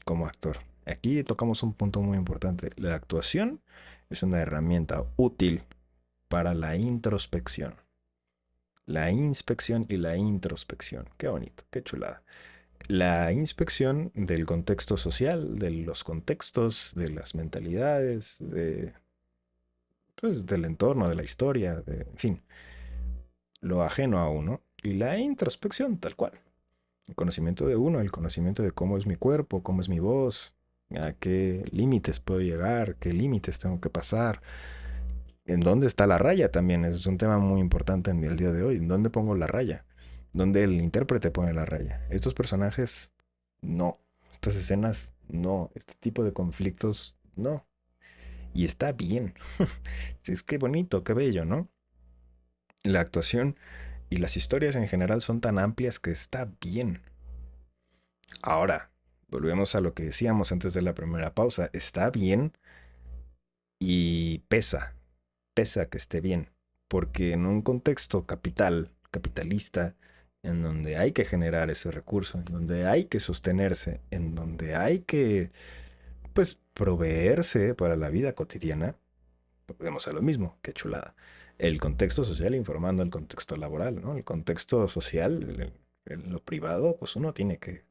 como actor. Aquí tocamos un punto muy importante. La actuación es una herramienta útil para la introspección. La inspección y la introspección. Qué bonito, qué chulada. La inspección del contexto social, de los contextos, de las mentalidades, pues, del entorno, de la historia, en fin, lo ajeno a uno. Y la introspección, tal cual. El conocimiento de uno, el conocimiento de cómo es mi cuerpo, cómo es mi voz, a qué límites puedo llegar, qué límites tengo que pasar, en dónde está la raya también. Es un tema muy importante en el día de hoy. ¿En dónde pongo la raya? ¿Dónde el intérprete pone la raya? Estos personajes, no. Estas escenas, no. Este tipo de conflictos, no. Y está bien. Es que bonito, qué bello, ¿no? La actuación y las historias en general son tan amplias que está bien. Ahora, volvemos a lo que decíamos antes de la primera pausa. Está bien y pesa que esté bien. Porque en un contexto capitalista, en donde hay que generar ese recurso, en donde hay que sostenerse, en donde hay que, pues, proveerse para la vida cotidiana, volvemos a lo mismo, qué chulada. El contexto social informando el contexto laboral, ¿no? El contexto social, en lo privado, pues uno tiene que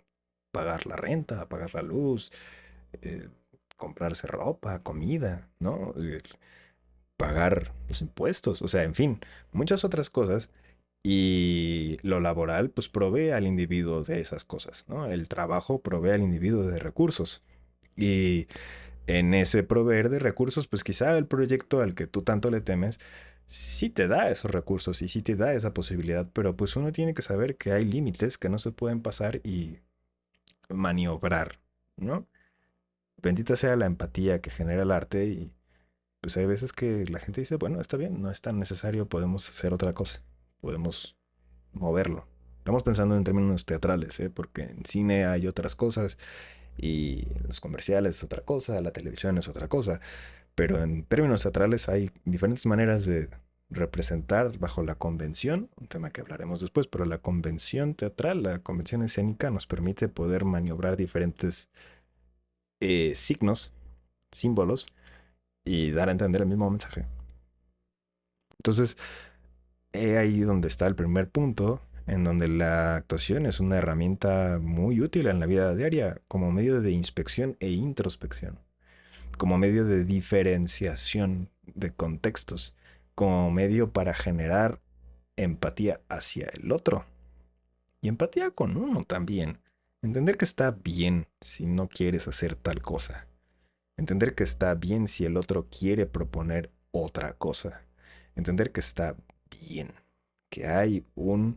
pagar la renta, pagar la luz, eh, comprarse ropa, comida, ¿no? Pagar los impuestos, o sea, en fin, muchas otras cosas. Y lo laboral, pues provee al individuo de esas cosas, ¿no? El trabajo provee al individuo de recursos. Y en ese proveer de recursos, pues quizá el proyecto al que tú tanto le temes, sí te da esos recursos y sí te da esa posibilidad, pero pues uno tiene que saber que hay límites que no se pueden pasar y maniobrar ¿no? Bendita sea la empatía que genera el arte y pues hay veces que la gente dice, bueno, está bien, no es tan necesario, podemos hacer otra cosa, podemos moverlo. Estamos pensando en términos teatrales, ¿eh? Porque en cine hay otras cosas y los comerciales es otra cosa, la televisión es otra cosa, pero en términos teatrales hay diferentes maneras de representar bajo la convención, un tema que hablaremos después, pero la convención teatral, la convención escénica nos permite poder maniobrar diferentes signos, símbolos y dar a entender el mismo mensaje. Entonces, ahí donde está el primer punto, en donde la actuación es una herramienta muy útil en la vida diaria como medio de inspección e introspección, como medio de diferenciación de contextos, como medio para generar empatía hacia el otro y empatía con uno también. Entender que está bien si no quieres hacer tal cosa. Entender que está bien si el otro quiere proponer otra cosa. Entender que está bien, que hay un,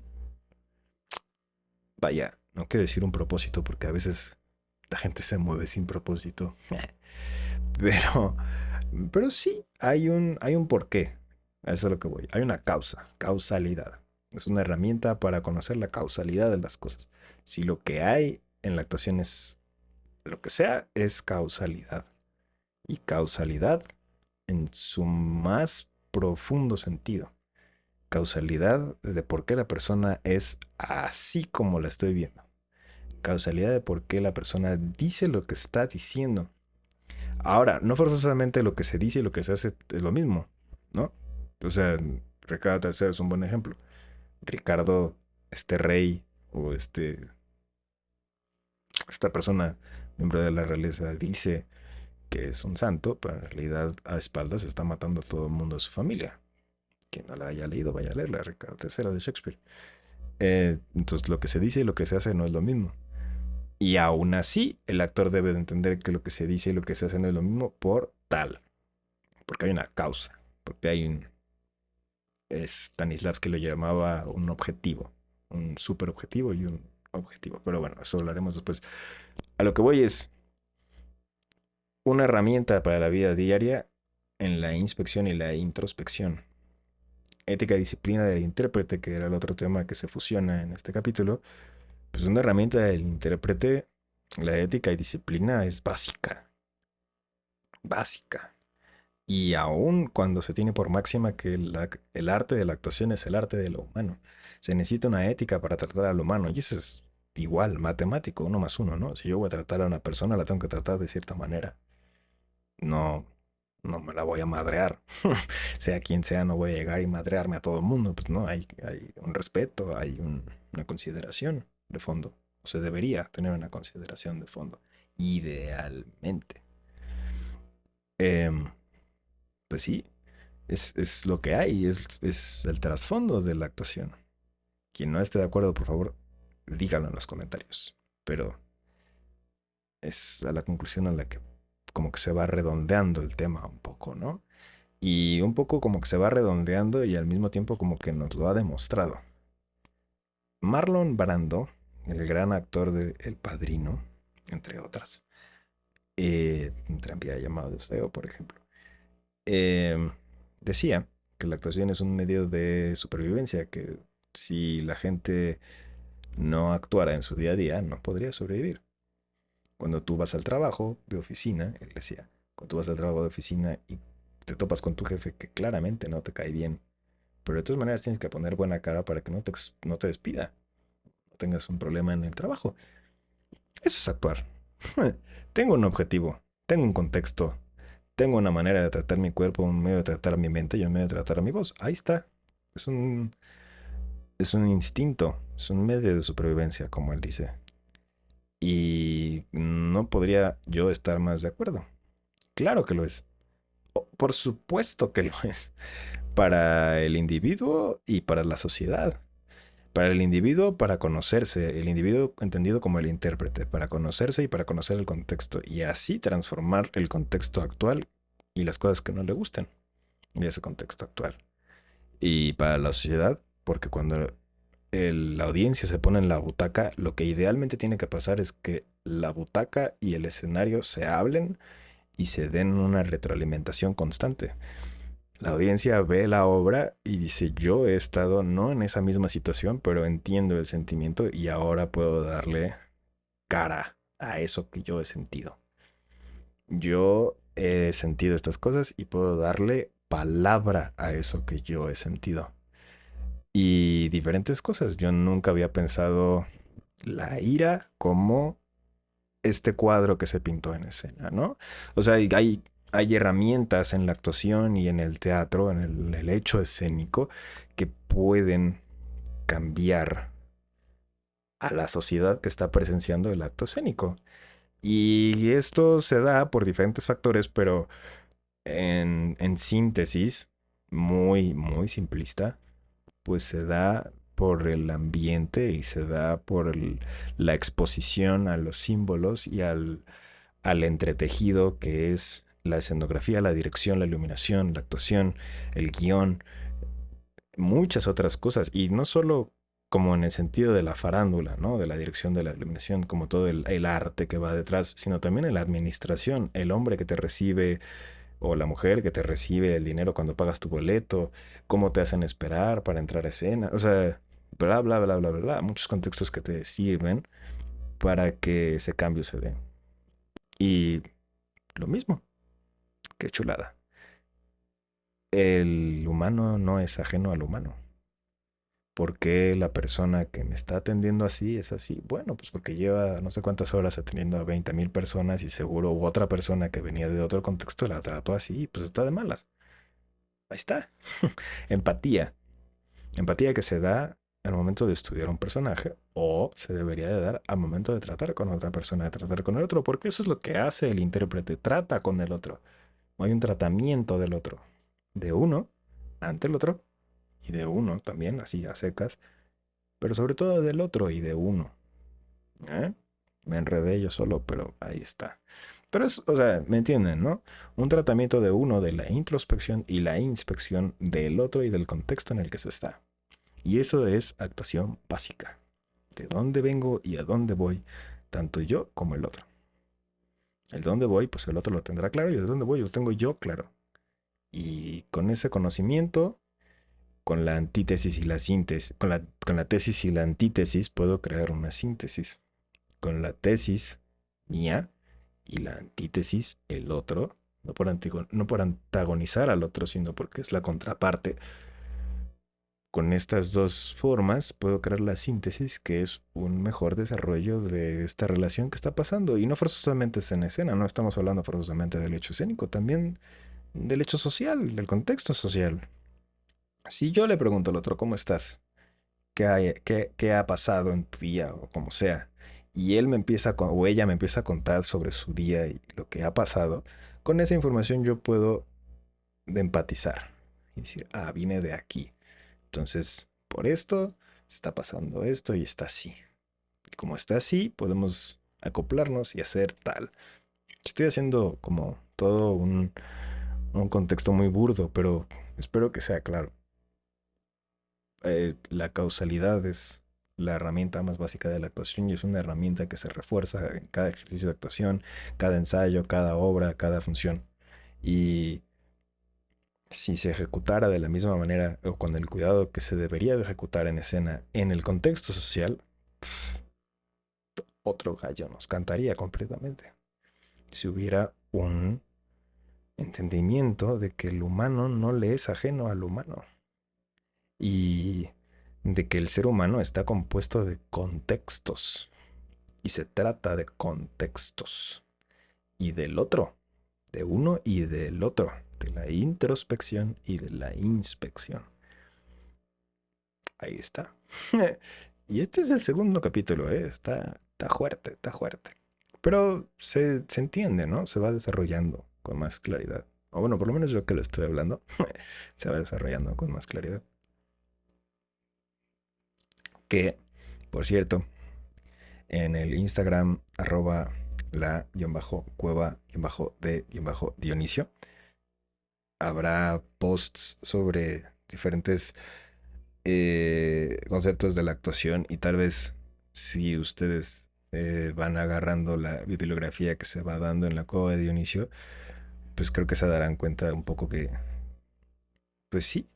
vaya, no quiero decir un propósito porque a veces la gente se mueve sin propósito. Pero, pero sí, hay un porqué. A eso es a lo que voy. Hay una causa, causalidad. Es una herramienta para conocer la causalidad de las cosas. Si lo que hay en la actuación es lo que sea, es causalidad. Y causalidad en su más profundo sentido. Causalidad de por qué la persona es así como la estoy viendo. Causalidad de por qué la persona dice lo que está diciendo. Ahora, no forzosamente lo que se dice y lo que se hace es lo mismo, ¿no? O sea, Ricardo III es un buen ejemplo. Ricardo, este rey o esta persona, miembro de la realeza, dice que es un santo, pero en realidad a espaldas está matando a todo el mundo de su familia. Quien no la haya leído, vaya a leerla, Ricardo III de Shakespeare. Entonces, lo que se dice y lo que se hace no es lo mismo. Y aún así, el actor debe de entender que lo que se dice y lo que se hace no es lo mismo por tal. Porque hay una causa. Porque hay un... Stanislavski lo llamaba un objetivo. Un super objetivo y un objetivo. Pero bueno, eso hablaremos después. A lo que voy es una herramienta para la vida diaria en la inspección y la introspección. Ética y disciplina del intérprete, que era el otro tema que se fusiona en este capítulo. Pues una herramienta del intérprete, la ética y disciplina es básica. Básica. Y aún cuando se tiene por máxima que el arte de la actuación es el arte de lo humano, se necesita una ética para tratar al humano. Y eso es igual, matemático, uno más uno, ¿no? Si yo voy a tratar a una persona, la tengo que tratar de cierta manera. No, no me la voy a madrear. Sea quien sea, no voy a llegar y madrearme a todo el mundo. Pues no, hay un respeto, una consideración de fondo. O se debería tener una consideración de fondo. Idealmente. Em, pues sí, es lo que hay, es el trasfondo de la actuación. Quien no esté de acuerdo, por favor, díganlo en los comentarios. Pero es a la conclusión a la que como que se va redondeando el tema un poco, ¿no? Y un poco como que se va redondeando y al mismo tiempo como que nos lo ha demostrado. Marlon Brando, el gran actor de El Padrino, entre otras, un tranvía llamado Deseo, por ejemplo, eh, decía que la actuación es un medio de supervivencia, que si la gente no actuara en su día a día, no podría sobrevivir. Cuando tú vas al trabajo de oficina, él decía, cuando tú vas al trabajo de oficina y te topas con tu jefe que claramente no te cae bien, pero de todas maneras tienes que poner buena cara para que no te despida, no tengas un problema en el trabajo. Eso es actuar. Tengo un objetivo, tengo un contexto, tengo una manera de tratar mi cuerpo, un medio de tratar mi mente y un medio de tratar mi voz. Ahí está. Es un instinto, es un medio de supervivencia, como él dice. Y no podría yo estar más de acuerdo. Claro que lo es. Por supuesto que lo es. Para el individuo y para la sociedad. Para el individuo, para conocerse. El individuo entendido como el intérprete. Para conocerse y para conocer el contexto. Y así transformar el contexto actual y las cosas que no le gustan de ese contexto actual. Y para la sociedad, porque cuando la audiencia se pone en la butaca, lo que idealmente tiene que pasar es que la butaca y el escenario se hablen y se den una retroalimentación constante. La audiencia ve la obra y dice, yo he estado no en esa misma situación, pero entiendo el sentimiento y ahora puedo darle cara a eso que yo he sentido. Yo he sentido estas cosas y puedo darle palabra a eso que yo he sentido. Y diferentes cosas. Yo nunca había pensado la ira como este cuadro que se pintó en escena, ¿no? O sea, hay herramientas en la actuación y en el teatro, en el hecho escénico, que pueden cambiar a la sociedad que está presenciando el acto escénico. Y esto se da por diferentes factores, pero en síntesis, muy simplista, pues se da por el ambiente y se da por la exposición a los símbolos y al entretejido que es la escenografía, la dirección, la iluminación, la actuación, el guión, muchas otras cosas. Y no solo como en el sentido de la farándula, ¿no? De la dirección de la iluminación, como todo el arte que va detrás, sino también en la administración, el hombre que te recibe o la mujer que te recibe el dinero cuando pagas tu boleto, cómo te hacen esperar para entrar a escena, o sea, bla, muchos contextos que te sirven para que ese cambio se dé. Y lo mismo, qué chulada. El humano no es ajeno al humano. ¿Por qué la persona que me está atendiendo así es así? Bueno, pues porque lleva no sé cuántas horas atendiendo a 20,000 personas y seguro otra persona que venía de otro contexto la trató así, pues está de malas. Ahí está. Empatía. Empatía que se da al momento de estudiar un personaje o se debería de dar al momento de tratar con otra persona, de tratar con el otro, porque eso es lo que hace el intérprete, trata con el otro. Hay un tratamiento del otro, de uno ante el otro y de uno también, así a secas, pero sobre todo del otro y de uno. ¿Eh? Me enredé yo solo, pero ahí está. Pero es, o sea, ¿me entienden, no? Un tratamiento de uno, de la introspección y la inspección del otro y del contexto en el que se está. Y eso es actuación básica. De dónde vengo y a dónde voy, tanto yo como el otro. El dónde voy, pues el otro lo tendrá claro y el dónde voy lo tengo yo claro. Y con ese conocimiento, con la antítesis y la síntesis, con la tesis y la antítesis, puedo crear una síntesis. Con la tesis mía y la antítesis, el otro, no por antagonizar al otro, sino porque es la contraparte. Con estas dos formas puedo crear la síntesis que es un mejor desarrollo de esta relación que está pasando. Y no forzosamente es en escena, no estamos hablando forzosamente del hecho escénico, también del hecho social, del contexto social. Si yo le pregunto al otro, ¿cómo estás? ¿Qué ha pasado en tu día o como sea? Y él me empieza o ella me empieza a contar sobre su día y lo que ha pasado. Con esa información yo puedo empatizar y decir, ah, viene de aquí. Entonces, por esto está pasando esto y está así. Y como está así, podemos acoplarnos y hacer tal. Estoy haciendo como todo un contexto muy burdo, pero espero que sea claro. La causalidad es la herramienta más básica de la actuación y es una herramienta que se refuerza en cada ejercicio de actuación, cada ensayo, cada obra, cada función. Y si se ejecutara de la misma manera o con el cuidado que se debería de ejecutar en escena en el contexto social, otro gallo nos cantaría completamente. Si hubiera un entendimiento de que el humano no le es ajeno al humano y de que el ser humano está compuesto de contextos y se trata de contextos y del otro, de uno y del otro, de la introspección y de la inspección. Ahí está. Y este es el segundo capítulo, ¿eh? Está fuerte, está fuerte. Pero se entiende, ¿no? Se va desarrollando con más claridad. O bueno, por lo menos yo que lo estoy hablando, se va desarrollando con más claridad. Que, por cierto, en el Instagram, arroba la-cueva-de-dionisio, habrá posts sobre diferentes conceptos de la actuación y tal vez si ustedes van agarrando la bibliografía que se va dando en la cueva de Dionisio, pues creo que se darán cuenta un poco que, pues sí,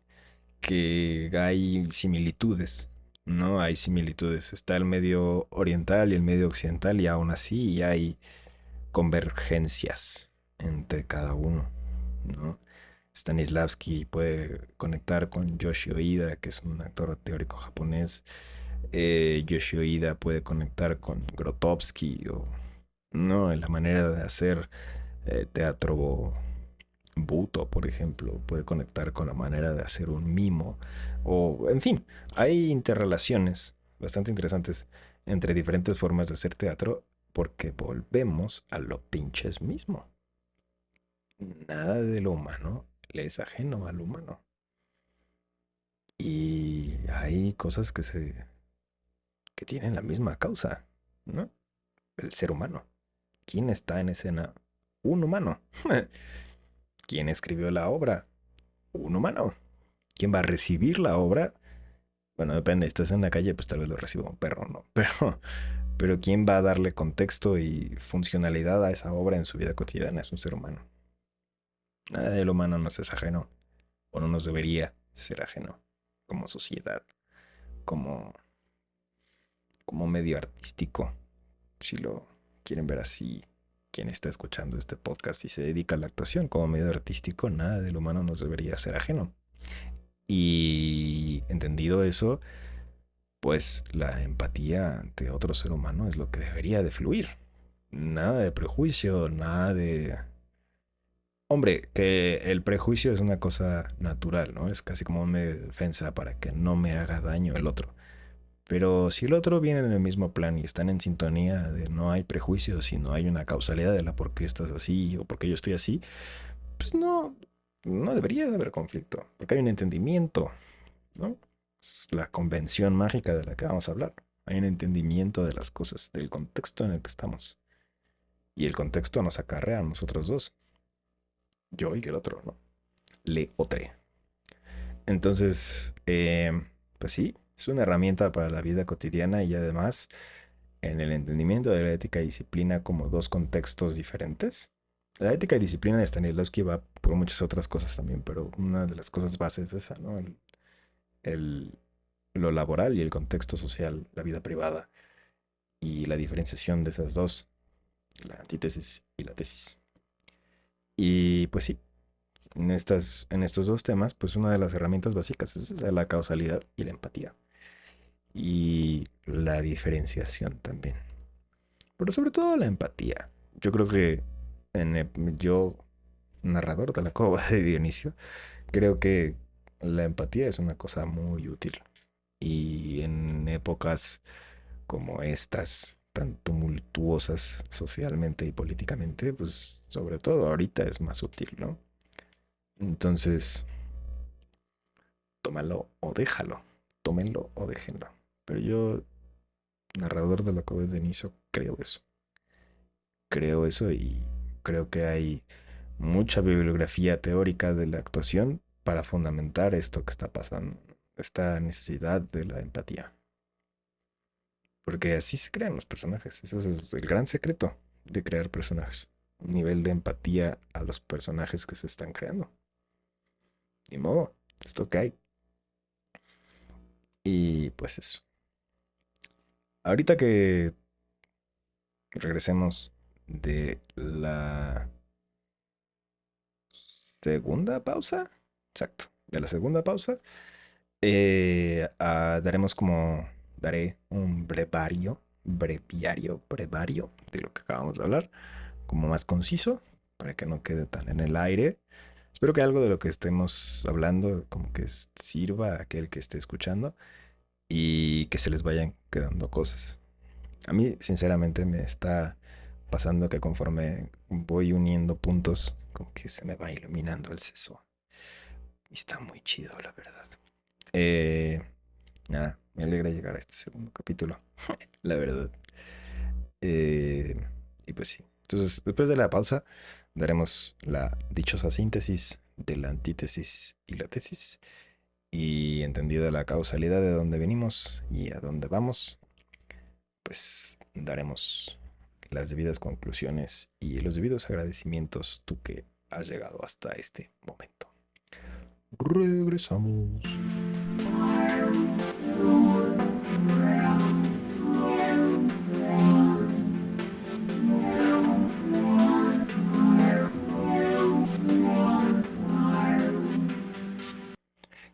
que hay similitudes, ¿no? Hay similitudes. Está el medio oriental y el medio occidental y aún así hay convergencias entre cada uno, ¿no? Stanislavski puede conectar con Yoshio Ida, que es un actor teórico japonés. Yoshio Ida puede conectar con Grotowski o no, en la manera de hacer teatro Buto, por ejemplo, puede conectar con la manera de hacer un mimo. O, en fin, hay interrelaciones bastante interesantes entre diferentes formas de hacer teatro porque volvemos a lo pinches mismo. Nada de lo humano le es ajeno al humano. Y hay cosas que tienen la misma causa, ¿no? El ser humano. ¿Quién está en escena? Un humano. ¿Quién escribió la obra? Un humano. ¿Quién va a recibir la obra? Bueno, depende, estás en la calle, pues tal vez lo reciba un perro, ¿no? Pero ¿quién va a darle contexto y funcionalidad a esa obra en su vida cotidiana? Es un ser humano. Nada del humano nos es ajeno, o no nos debería ser ajeno, como sociedad, como, como medio artístico, si lo quieren ver así. Quien está escuchando este podcast y se dedica a la actuación como medio artístico, nada del humano nos debería ser ajeno. Y entendido eso, pues la empatía ante otro ser humano es lo que debería de fluir. Nada de prejuicio, nada de... Hombre, que el prejuicio es una cosa natural, ¿no? Es casi como una defensa para que no me haga daño el otro. Pero si el otro viene en el mismo plan y están en sintonía de no hay prejuicios y no hay una causalidad de la por qué estás así o por qué yo estoy así, pues no debería de haber conflicto, porque hay un entendimiento, ¿no? Es la convención mágica de la que vamos a hablar. Hay un entendimiento de las cosas, del contexto en el que estamos. Y el contexto nos acarrea a nosotros dos, yo y el otro, ¿no? Le otre. Entonces, pues sí, es una herramienta para la vida cotidiana y además en el entendimiento de la ética y disciplina como dos contextos diferentes. La ética y disciplina de Stanislavski va por muchas otras cosas también, pero una de las cosas bases es esa, ¿no? El, lo laboral y el contexto social, la vida privada y la diferenciación de esas dos, la antítesis y la tesis. Y pues sí, en estos dos temas, pues una de las herramientas básicas es la causalidad y la empatía. Y la diferenciación también. Pero sobre todo la empatía. Yo creo que yo, narrador de la cova de Dionisio, creo que la empatía es una cosa muy útil. Y en épocas como estas, tan tumultuosas socialmente y políticamente, pues sobre todo ahorita es más útil, ¿no? Entonces, tómalo o déjalo, tómenlo o déjenlo. Pero yo, narrador de la cueva de Dionisio, creo eso y creo que hay mucha bibliografía teórica de la actuación para fundamentar esto que está pasando, esta necesidad de la empatía. Porque así se crean los personajes. Ese es el gran secreto de crear personajes. Un nivel de empatía a los personajes que se están creando. Ni modo, es lo que hay. Y pues eso. Ahorita que regresemos de la segunda pausa. Exacto, de la segunda pausa. Daré un brevario de lo que acabamos de hablar, como más conciso, para que no quede tan en el aire. Espero que algo de lo que estemos hablando como que sirva a aquel que esté escuchando y que se les vayan quedando cosas. A mí, sinceramente, me está pasando que conforme voy uniendo puntos, como que se me va iluminando el seso. Y está muy chido, la verdad. Eh, Nada, me alegra llegar a este segundo capítulo, la verdad. Eh, y pues sí. Entonces, después de la pausa, daremos la dichosa síntesis de la antítesis y la tesis. Y entendida la causalidad de dónde venimos y a dónde vamos, pues daremos las debidas conclusiones y los debidos agradecimientos tú que has llegado hasta este momento. Regresamos.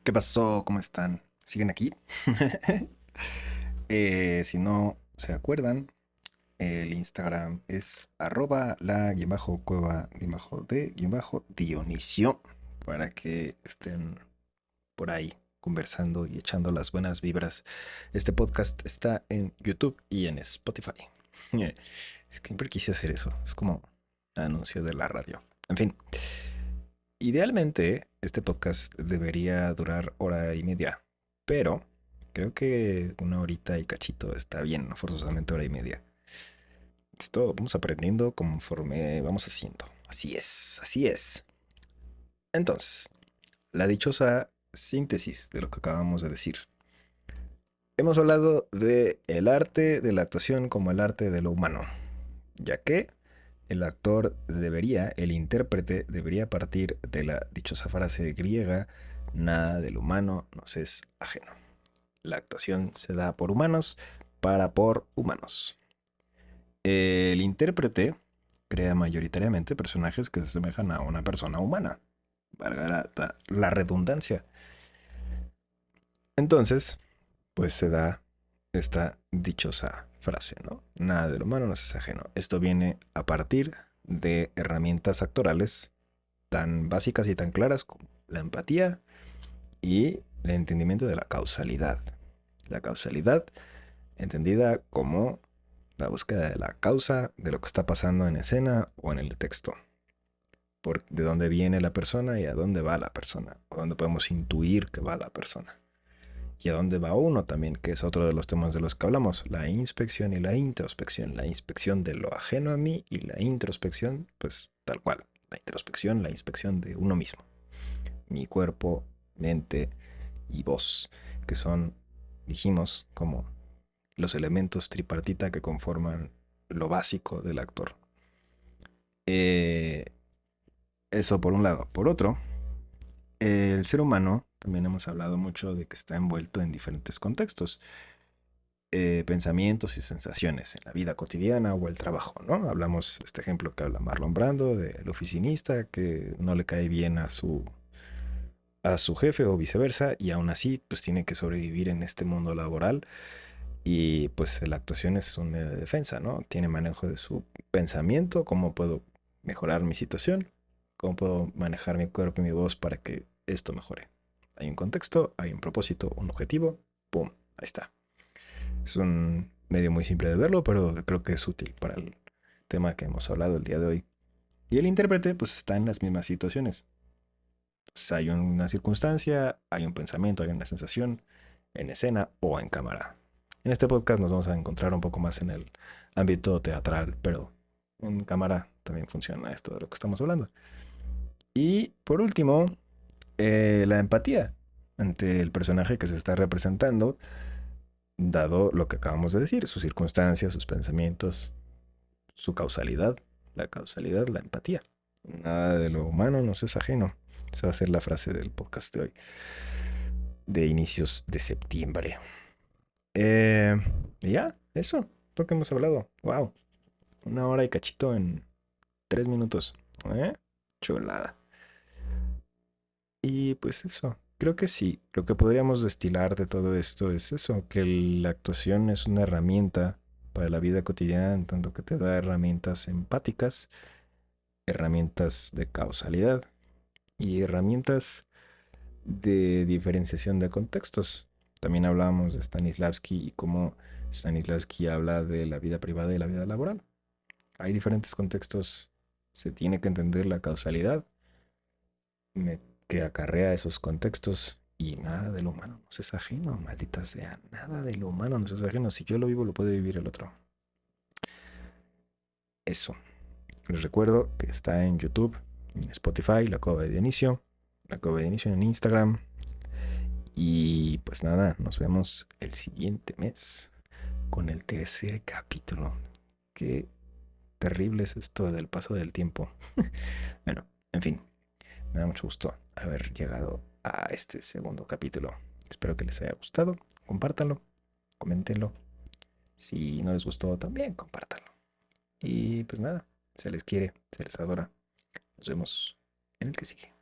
¿Qué pasó? ¿Cómo están? ¿Siguen aquí? Si no se acuerdan, el Instagram es @la_cueva_de_Dionisio para que estén por ahí conversando y echando las buenas vibras. Este podcast está en YouTube y en Spotify. Es que siempre quise hacer eso. Es como anuncio de la radio. En fin, idealmente este podcast debería durar hora y media, pero creo que una horita y cachito está bien, no forzosamente hora y media. Esto vamos aprendiendo conforme vamos haciendo. Así es, así es. Entonces, la dichosa síntesis de lo que acabamos de decir. Hemos hablado de el arte de la actuación como el arte de lo humano, ya que el actor debería, el intérprete debería partir de la dichosa frase griega, nada del humano nos es ajeno. La actuación se da por humanos para por humanos. El intérprete crea mayoritariamente personajes que se asemejan a una persona humana, valga la redundancia. Entonces, pues se da esta dichosa frase, ¿no? Nada del humano nos es ajeno. Esto viene a partir de herramientas actorales tan básicas y tan claras como la empatía y el entendimiento de la causalidad. La causalidad entendida como la búsqueda de la causa de lo que está pasando en escena o en el texto. Por de dónde viene la persona y a dónde va la persona, o dónde podemos intuir que va la persona. Y a dónde va uno también, que es otro de los temas de los que hablamos, la inspección y la introspección. La inspección de lo ajeno a mí y la introspección, pues tal cual. La introspección, la inspección de uno mismo. Mi cuerpo, mente y voz, que son, dijimos, como los elementos tripartita que conforman lo básico del actor. Eso por un lado. Por otro, el ser humano, también hemos hablado mucho de que está envuelto en diferentes contextos. Pensamientos y sensaciones en la vida cotidiana o el trabajo, ¿no? Hablamos de este ejemplo que habla Marlon Brando, del oficinista que no le cae bien a su jefe o viceversa, y aún así pues tiene que sobrevivir en este mundo laboral y pues la actuación es un medio de defensa, ¿no? Tiene manejo de su pensamiento, cómo puedo mejorar mi situación, cómo puedo manejar mi cuerpo y mi voz para que esto mejore. Hay un contexto, hay un propósito, un objetivo, ¡pum! Ahí está. Es un medio muy simple de verlo, pero creo que es útil para el tema que hemos hablado el día de hoy. Y el intérprete pues está en las mismas situaciones. Pues hay una circunstancia, hay un pensamiento, hay una sensación en escena o en cámara. En este podcast nos vamos a encontrar un poco más en el ámbito teatral, pero en cámara también funciona esto de lo que estamos hablando. Y por último, la empatía ante el personaje que se está representando, dado lo que acabamos de decir, sus circunstancias, sus pensamientos, su causalidad, la empatía. Nada de lo humano nos es ajeno. Esa va a ser la frase del podcast de hoy, de inicios de septiembre. Y ya, eso, lo que hemos hablado. Wow, una hora y cachito en 3 minutos. Chulada. Y pues eso, creo que sí, lo que podríamos destilar de todo esto es eso, que la actuación es una herramienta para la vida cotidiana, en tanto que te da herramientas empáticas, herramientas de causalidad y herramientas de diferenciación de contextos. También hablábamos de Stanislavski y cómo Stanislavski habla de la vida privada y la vida laboral. Hay diferentes contextos, se tiene que entender la causalidad que acarrea esos contextos y nada de lo humano nos es ajeno, maldita sea, nada de lo humano nos es ajeno. Si yo lo vivo, lo puede vivir el otro. Eso. Les recuerdo que está en YouTube, en Spotify, La Cueva de Dionisio, La Cueva de Dionisio en Instagram. Y pues nada, nos vemos el siguiente mes con el tercer capítulo. Qué terrible es esto del paso del tiempo. Bueno, en fin, me da mucho gusto haber llegado a este segundo capítulo. Espero que les haya gustado. Compártanlo, coméntenlo. Si no les gustó, también compártanlo. Y pues nada, se les quiere, se les adora. Nos vemos en el que sigue.